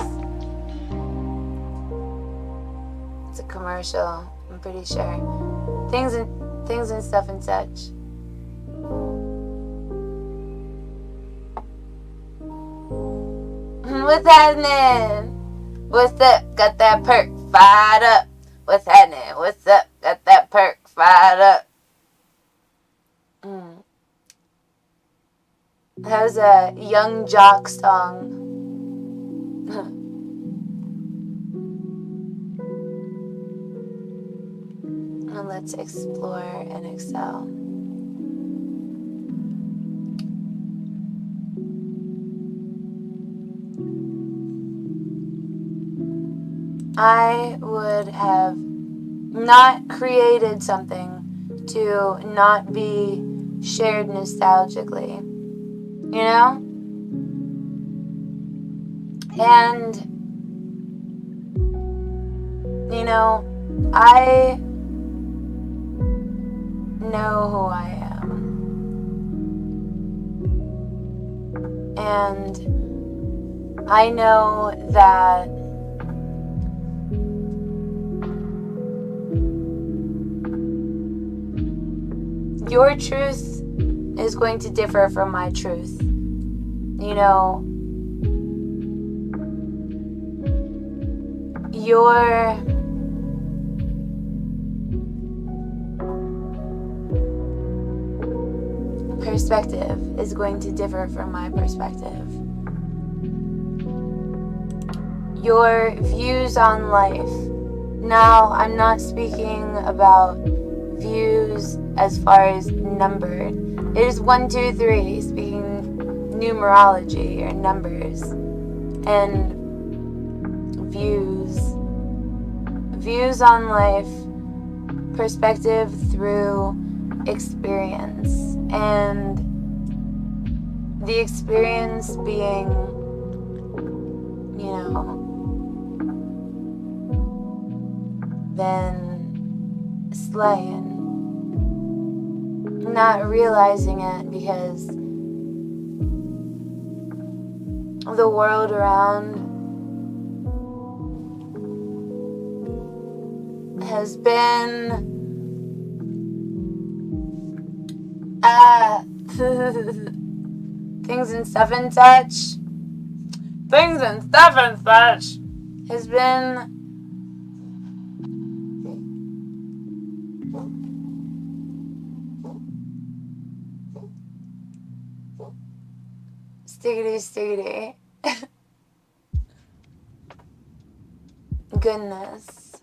A: It's a commercial, I'm pretty sure. Things and stuff and such. What's happening? What's up? Got that perk fired up. What's happening? What's up? Got that perk fired up. That was a Young Jock song. And let's explore and excel. I would have not created something to not be shared nostalgically, you know? And, you know, I know who I am. And I know that your truth is going to differ from my truth. You know, your perspective is going to differ from my perspective. Your views on life. Now, I'm not speaking about views as far as numbered. It is 1, 2, 3, speaking numerology or numbers, and views on life, perspective through experience, and the experience being, you know, then slaying. Not realizing it because the world around has been things and stuff and such has been stiggity. Goodness.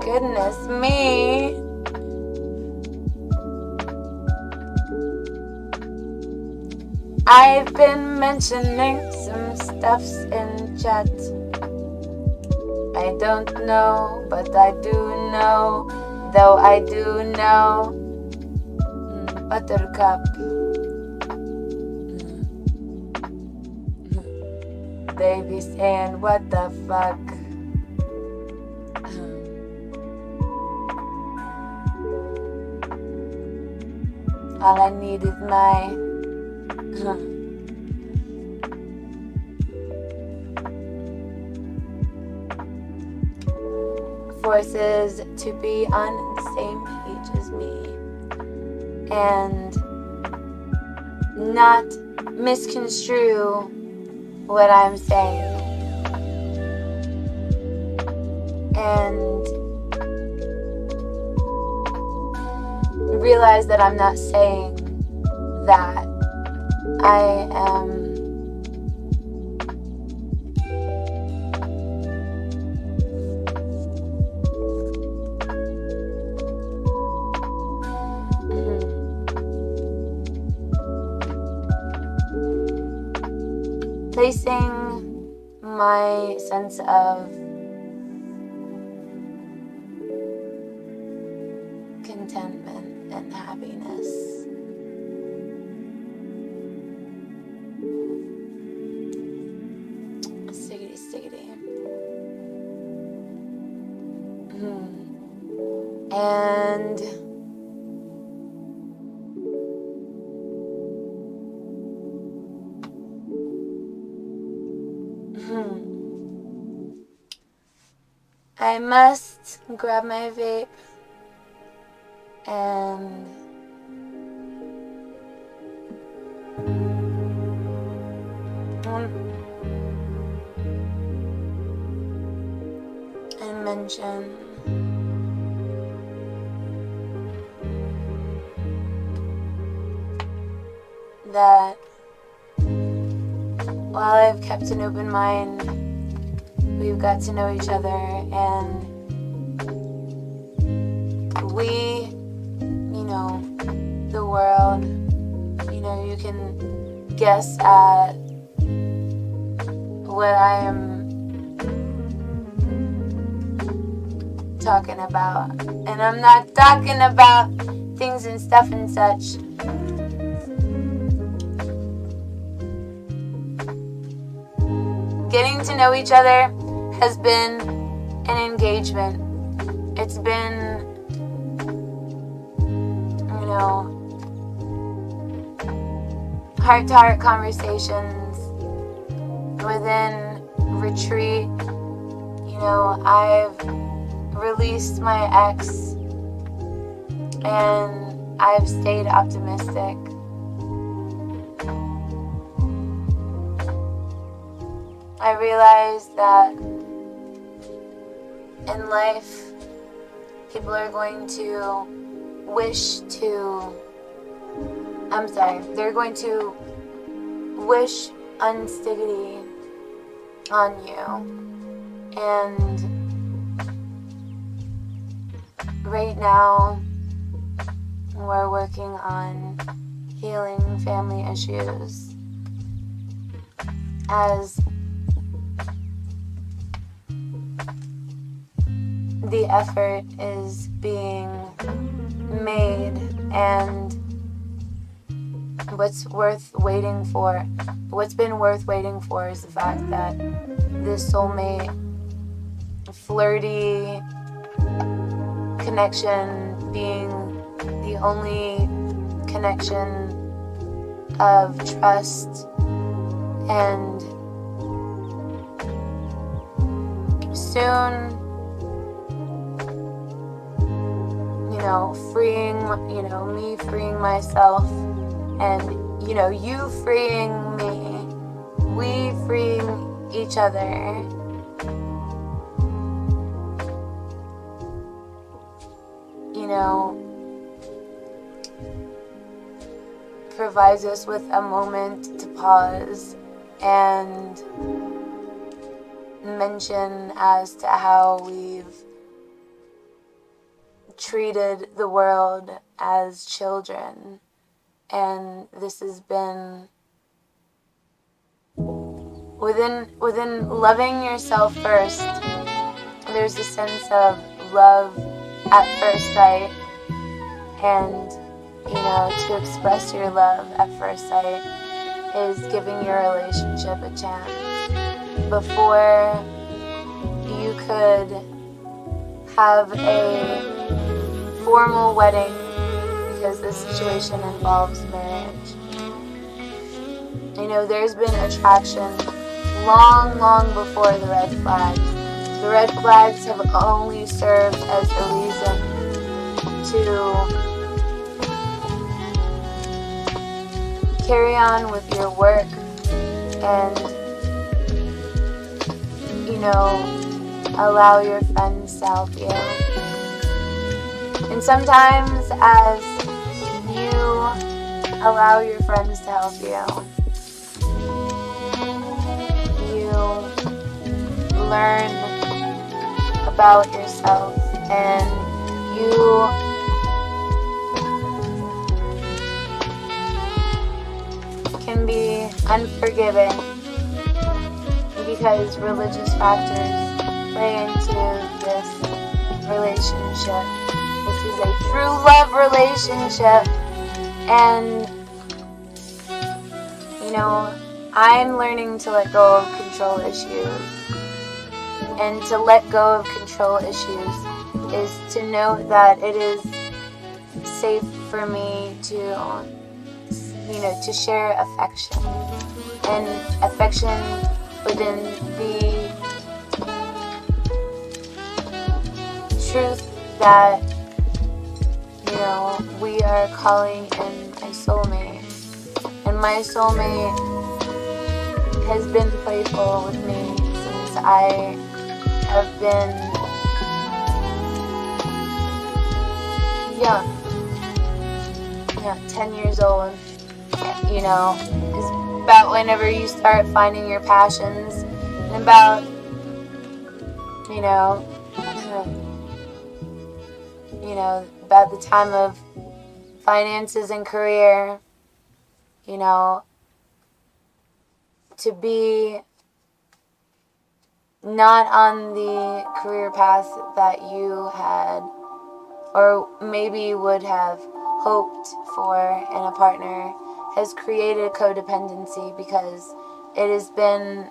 A: Goodness me. I've been mentioning some stuffs in chat. I don't know, but I do know. Though I do know. Buttercup. They be saying, what the fuck? All I need is my forces to be on the same page as me and not misconstrue what I'm saying. And realize that I'm not saying that I am placing my sense of contentment and happiness stiggity and I must grab my vape and mention that while I've kept an open mind, we've got to know each other, and we, the world, you can guess at what I am talking about. And I'm not talking about things and stuff and such. Getting to know each other has been an engagement. It's been, heart-to-heart conversations within retreat. I've released my ex and I've stayed optimistic. I realized that in life, people are going to they're going to wish unstiggity on you. And right now, we're working on healing family issues as the effort is being made, and what's been worth waiting for is the fact that this soulmate, flirty connection being the only connection of trust and soon me freeing myself and you freeing me, we freeing each other. Provides us with a moment to pause and mention as to how we've treated the world as children. And this has been within loving yourself first. There's a sense of love at first sight, and to express your love at first sight is giving your relationship a chance. Before you could have a formal wedding, because this situation involves marriage. I know there's been attraction long, long before the red flags. The red flags have only served as a reason to carry on with your work and, allow your friends to help you. And sometimes as you allow your friends to help you, you learn about yourself and you can be unforgiving because religious factors play into this relationship. This is a true love relationship, and I'm learning to let go of control issues. And to let go of control issues is to know that it is safe for me to share affection. And affection within the truth that, we are calling in a soulmate. And my soulmate has been playful with me since I have been young. 10 years old. Is about whenever you start finding your passions, and about, about the time of finances and career, to be not on the career path that you had or maybe would have hoped for in a partner has created codependency, because it has been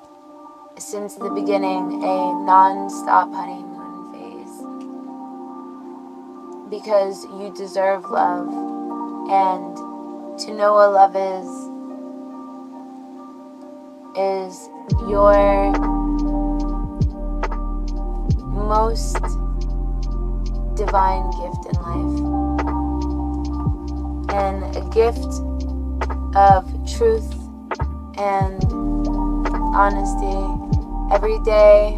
A: since the beginning a non-stop honeymoon phase, because you deserve love, and to know what love is your most divine gift in life, and a gift of truth and honesty every day.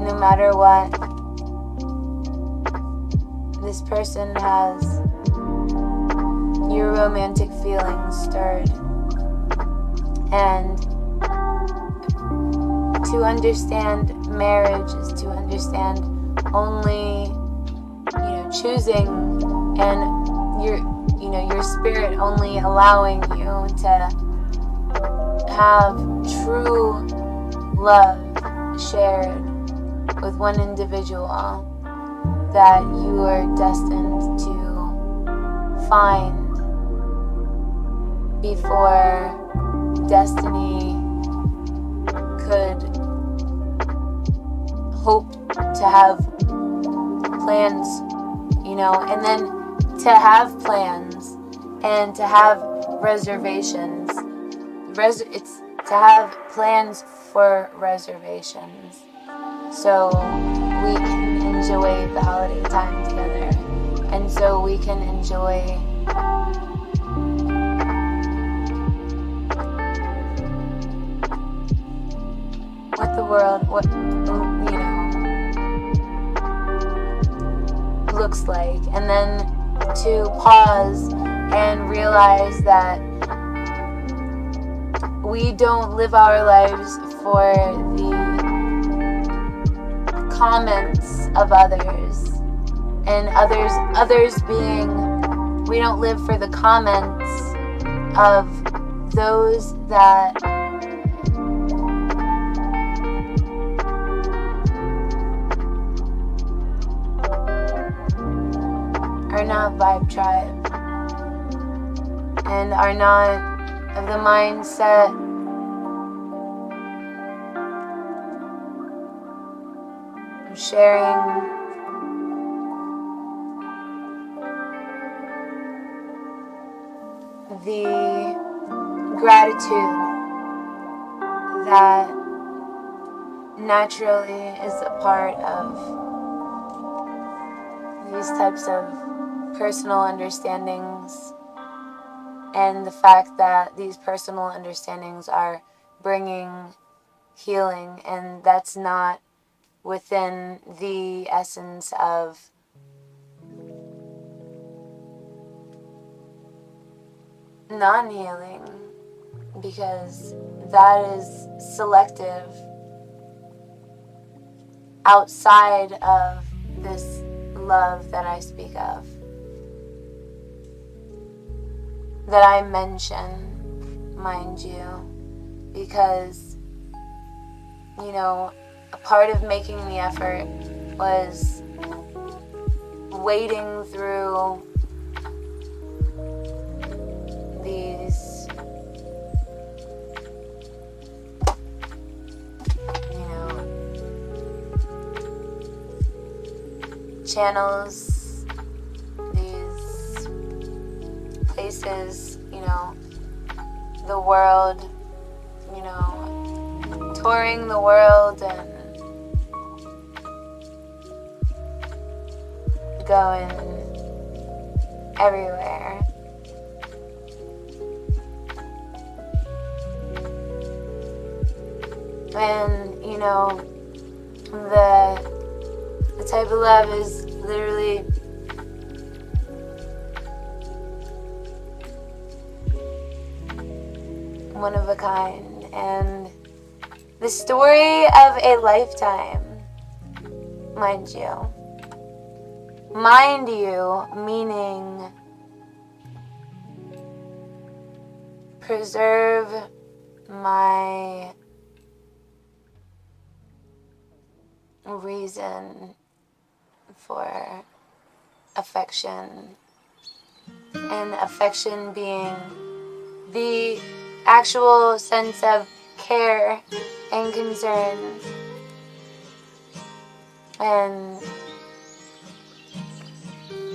A: No matter what, this person has your romantic feelings stirred. And to understand marriage is to understand only, choosing, and your spirit only allowing you to have true love shared with one individual that you are destined to find before destiny could hope to have plans, and then to have plans and to have reservations. It's to have plans for reservations, so we can enjoy the holiday time together, and so we can enjoy what the world, looks like, and then to pause and realize that we don't live our lives for the comments of others, and others being, we don't live for the comments of those that are not Vibe Tribe and are not of the mindset of sharing the gratitude that naturally is a part of these types of personal understandings, and the fact that these personal understandings are bringing healing, and that's not within the essence of non-healing, because that is selective outside of this love that I speak of, that I mention, mind you, because, you know, a part of making the effort was wading through these, you know, channels, these places, you know, the world, you know, touring the world and going everywhere. And, you know, the type of love is literally one of a kind. And the story of a lifetime, mind you. Mind you, meaning preserve my reason for affection, and affection being the actual sense of care and concern, and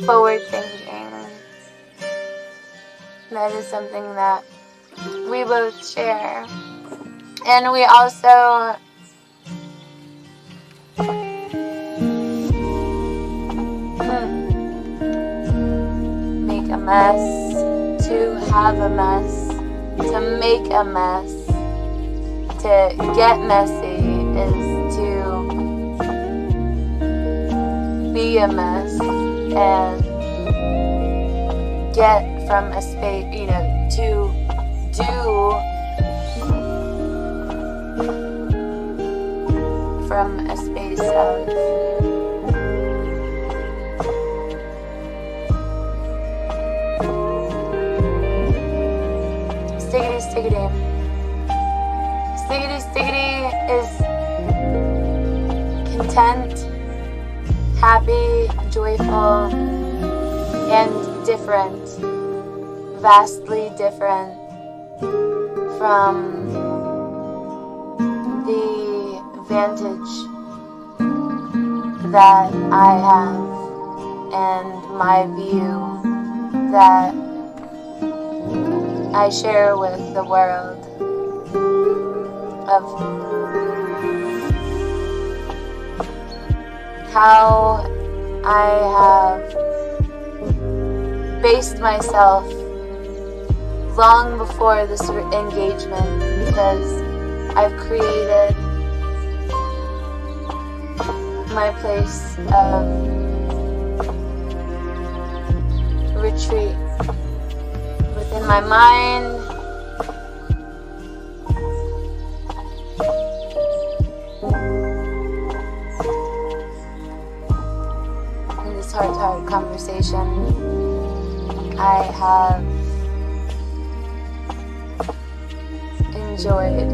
A: forward thinking. That is something that we both share. And we also make a mess, to have a mess, to make a mess, to get messy is to be a mess and get from a space, you know, to do from a space of stiggity stiggity. Stiggity stiggity is content, happy, joyful, and different, vastly different from the vantage that I have and my view that I share with the world of how I have based myself long before this engagement, because I've created my place of retreat within my mind, in this heart-to-heart conversation. I have enjoyed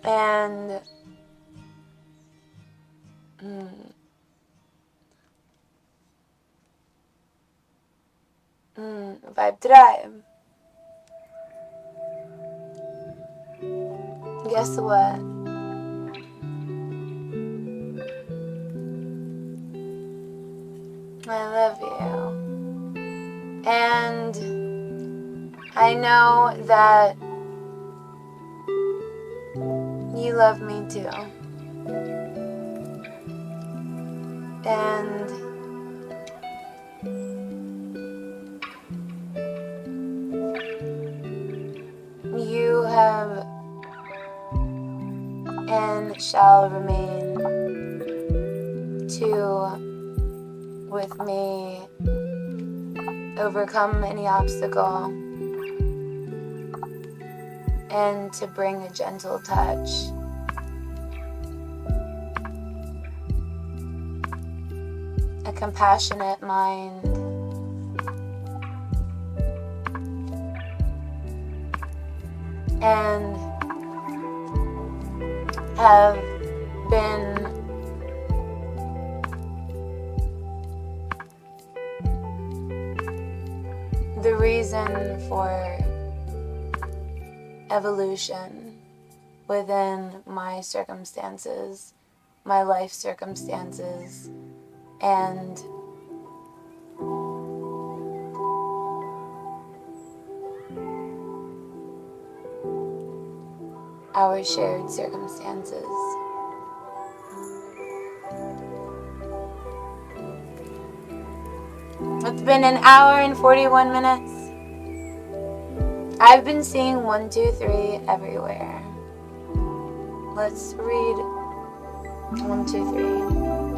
A: and Vibe Drive. Guess what? And I know that you love me too. And you have and shall remain to, with me, overcome any obstacle and to bring a gentle touch. A compassionate mind. And have been the reason for evolution within my circumstances, my life circumstances, and our shared circumstances. It's been an hour and 41 minutes. I've been seeing 1, 2, 3 everywhere. Let's read 1, 2, 3.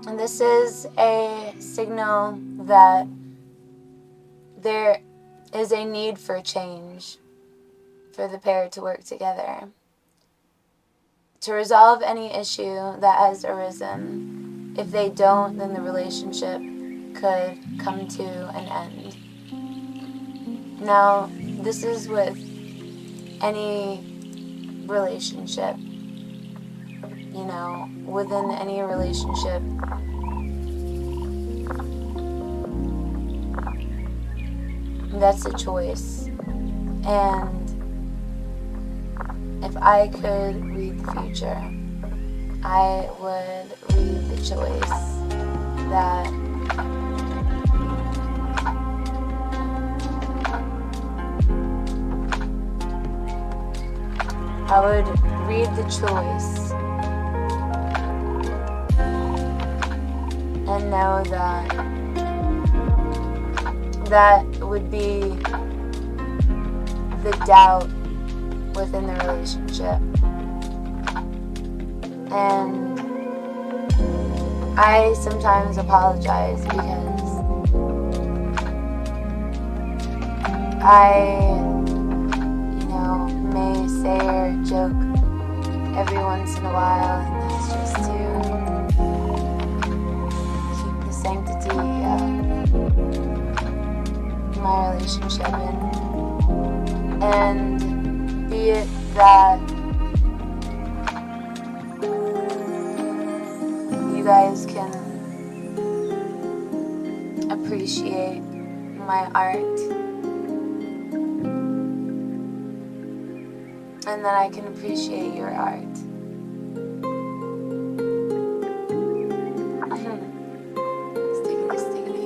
A: And this is a signal that there is a need for change for the pair to work together, to resolve any issue that has arisen. If they don't, then the relationship could come to an end. Now, this is with any relationship. You know, within any relationship, that's a choice. And if I could read the future, I would read the choice that I would read the choice and know that that would be the doubt within the relationship. And I sometimes apologize because I, may say or joke every once in a while, and that's just to keep the sanctity of my relationship in. And be it that you guys can appreciate my art, and that I can appreciate your art. Stickity.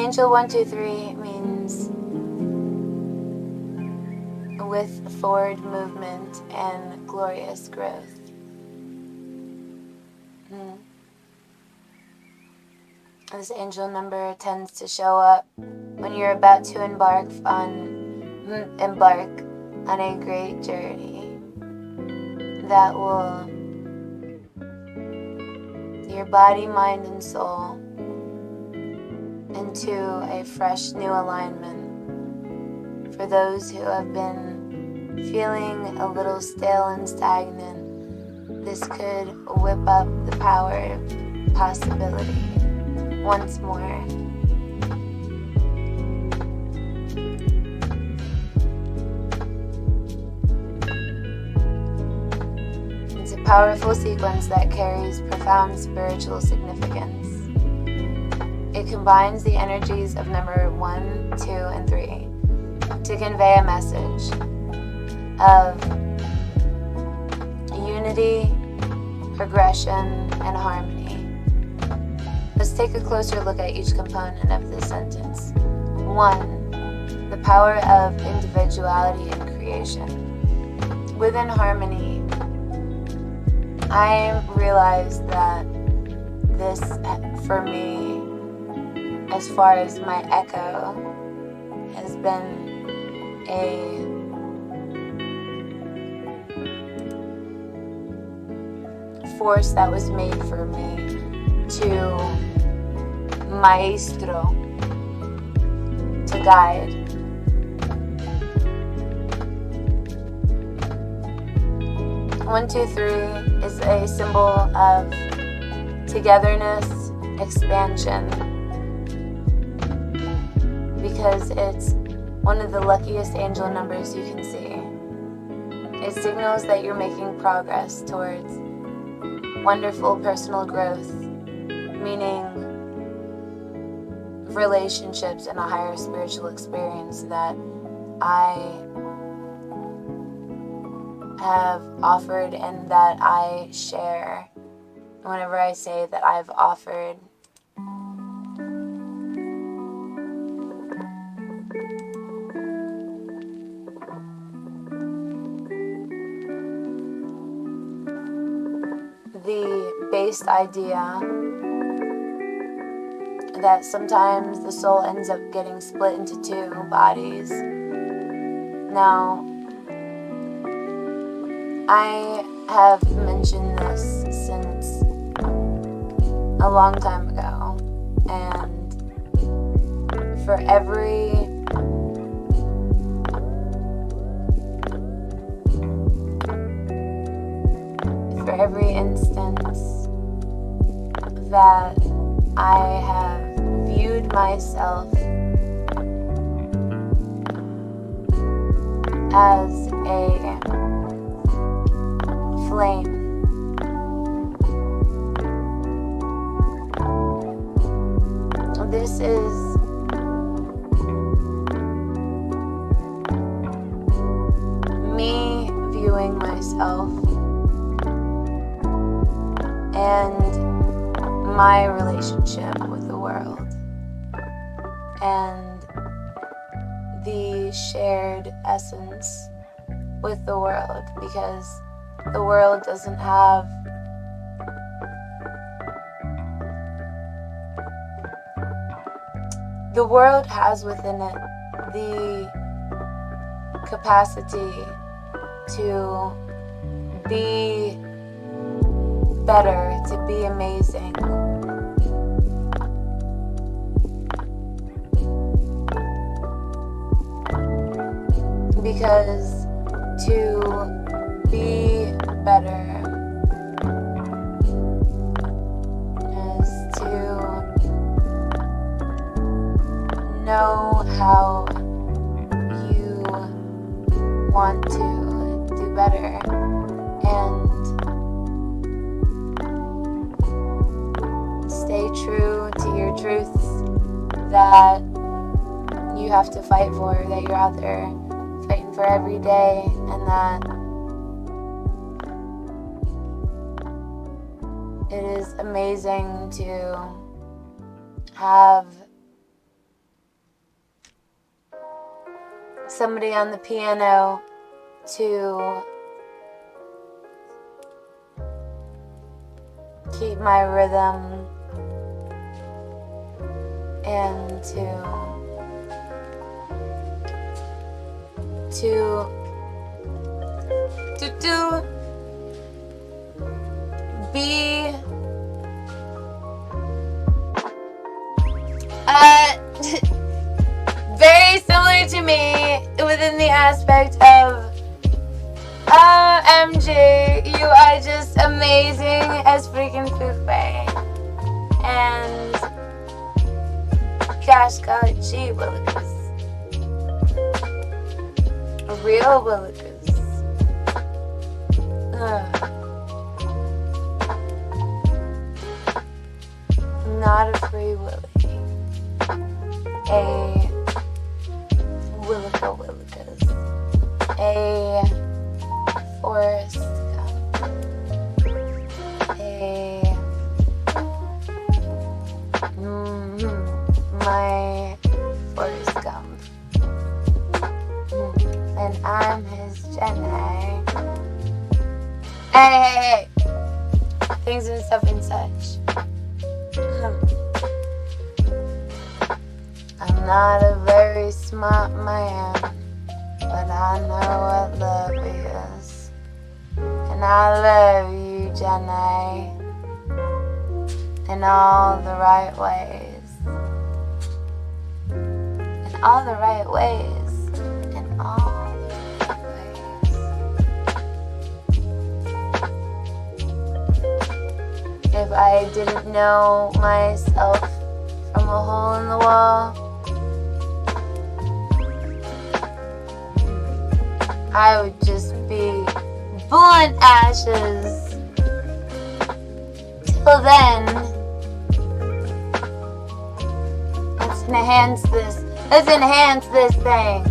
A: Angel 123 means with forward movement and glorious growth. This angel number tends to show up when you're about to embark on a great journey that will your body, mind, and soul into a fresh new alignment. For those who have been feeling a little stale and stagnant, this could whip up the power of possibility once more. It's a powerful sequence that carries profound spiritual significance. It combines the energies of number 1, 2, and 3 to convey a message of unity, progression, and harmony. Let's take a closer look at each component of this sentence. 1. The power of individuality and creation. Within harmony, I realized that this, for me, as far as my echo, has been a force that was made for me to maestro, to guide. One, two, three is a symbol of togetherness, expansion, because it's one of the luckiest angel numbers you can see. It signals that you're making progress towards wonderful personal growth, meaning relationships and a higher spiritual experience that I have offered and that I share. Whenever I say that I've offered, the based idea that sometimes the soul ends up getting split into two bodies. Now, I have mentioned this since a long time ago, and for every instance that I have viewed myself as a flame, this is me viewing myself and my relationship with the world and the shared essence with the world, because the world doesn't have the world has within it the capacity to be better, to be amazing. Because to be better is to know how you want to do better and stay true to your truths that you have to fight for, that you're out there fighting for every day, and that it is amazing to have somebody on the piano to keep my rhythm and to be very similar to me within the aspect of MJ, you are just amazing as freaking poopy. And gosh golly gee willikers. Real willikers. Not a free willy. A willickas. A Forrest Gump. My Forrest Gump. And I'm his Jenny. Hey. Things and stuff and such. I'm not a very smart man, but I know what love is. And I love you, Jenny, in all the right ways. In all the right ways. In all the right ways. If I didn't know myself from a hole in the wall, I would just be blunt ashes. Till then, let's enhance this thing.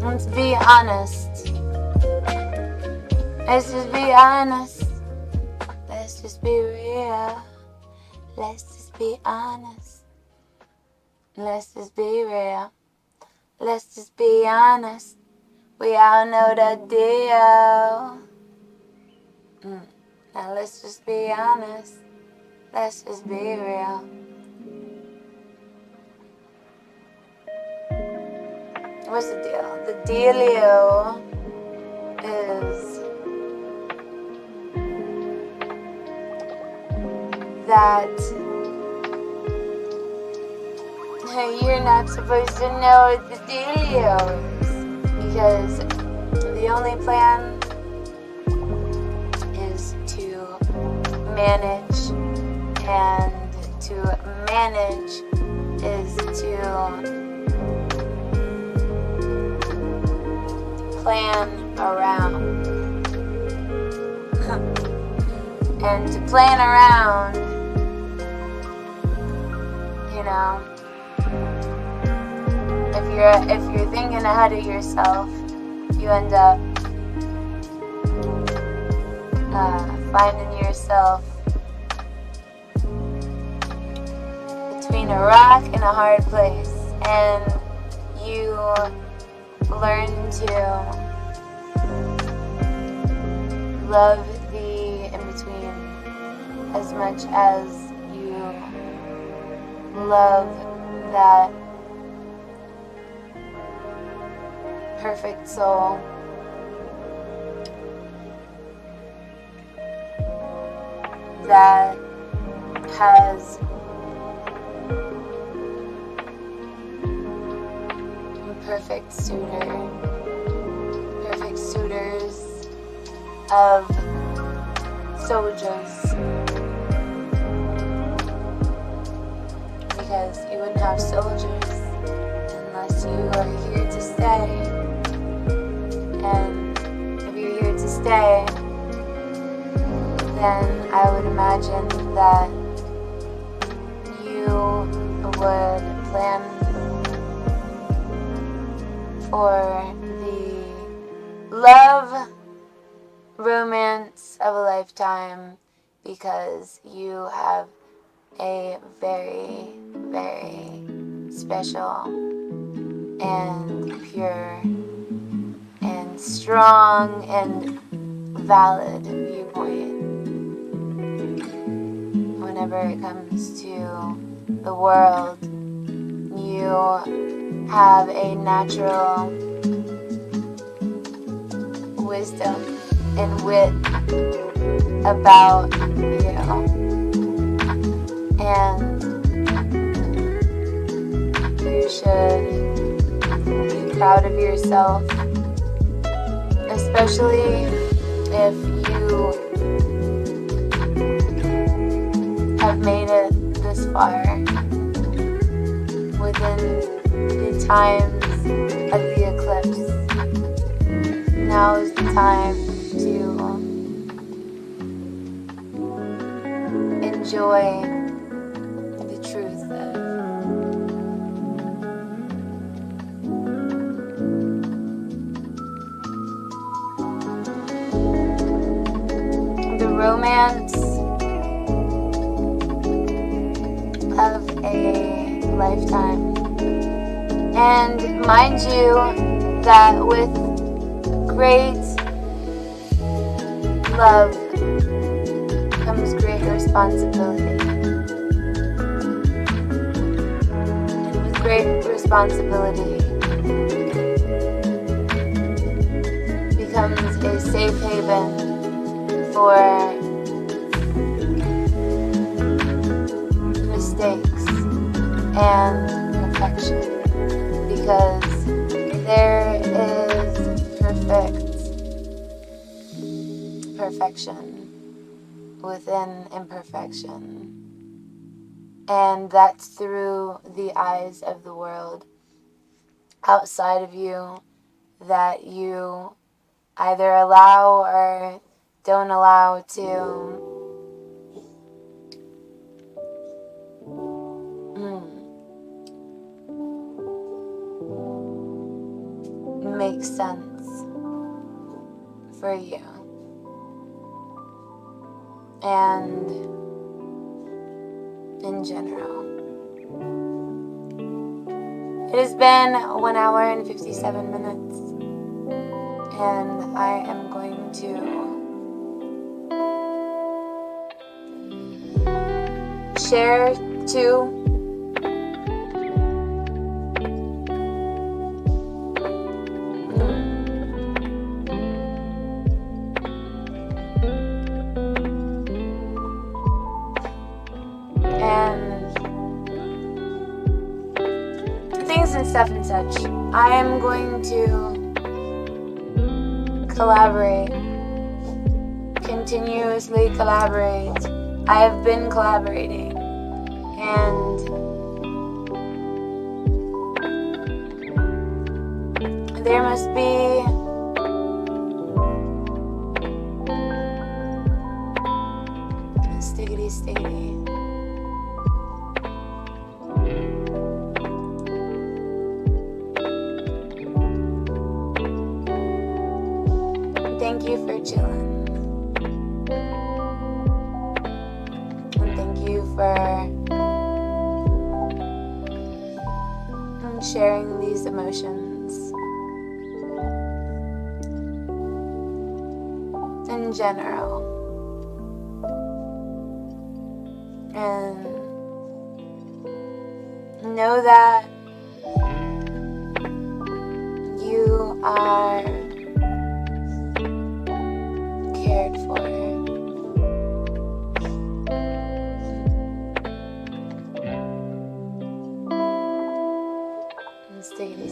A: Let's be honest. Let's just be honest. Let's just be real. Let's just be honest. Let's just be real. Let's just be honest. We all know the deal. Now let's just be honest. Let's just be real. What's the deal? The dealio is that you're not supposed to know what the dealio is. Because the only plan is to manage, and to manage is to plan around. And to plan around, you know, if you're thinking ahead of yourself, you end up finding yourself between a rock and a hard place, and you learn to love the in-between as much as you love that perfect soul. That has a perfect suitors of soldiers, because you wouldn't have soldiers unless you are here to stay. And if you're here to stay, then I would imagine that you would plan for the love romance of a lifetime, because you have a very, very special and pure and strong and valid viewpoint whenever it comes to the world. You have a natural wisdom and wit about you, and you should be proud of yourself, especially if you have made it this far within the times of the eclipse. Now is the time to enjoy the truth of the romance of a lifetime. And mind you that with great love comes great responsibility. And with great responsibility becomes a safe haven for mistakes and perfection, because there is perfection within imperfection, and that's through the eyes of the world outside of you that you either allow or don't allow to make sense for you. And in general, it has been 1 hour and 57 minutes, and I am going to share 2 and stuff and such. I am going to collaborate, continuously collaborate. I have been collaborating, and there must be stiggity. Thank you for chilling. And thank you for sharing these emotions in general. And know that you are cared for. And stiggity.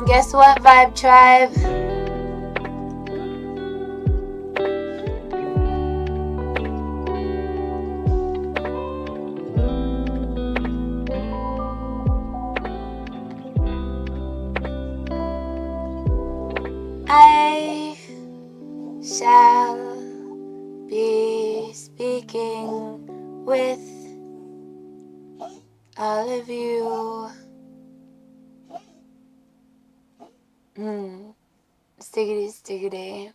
A: Guess what, Vibe Tribe? I shall be speaking with all of you Stiggity, stiggity.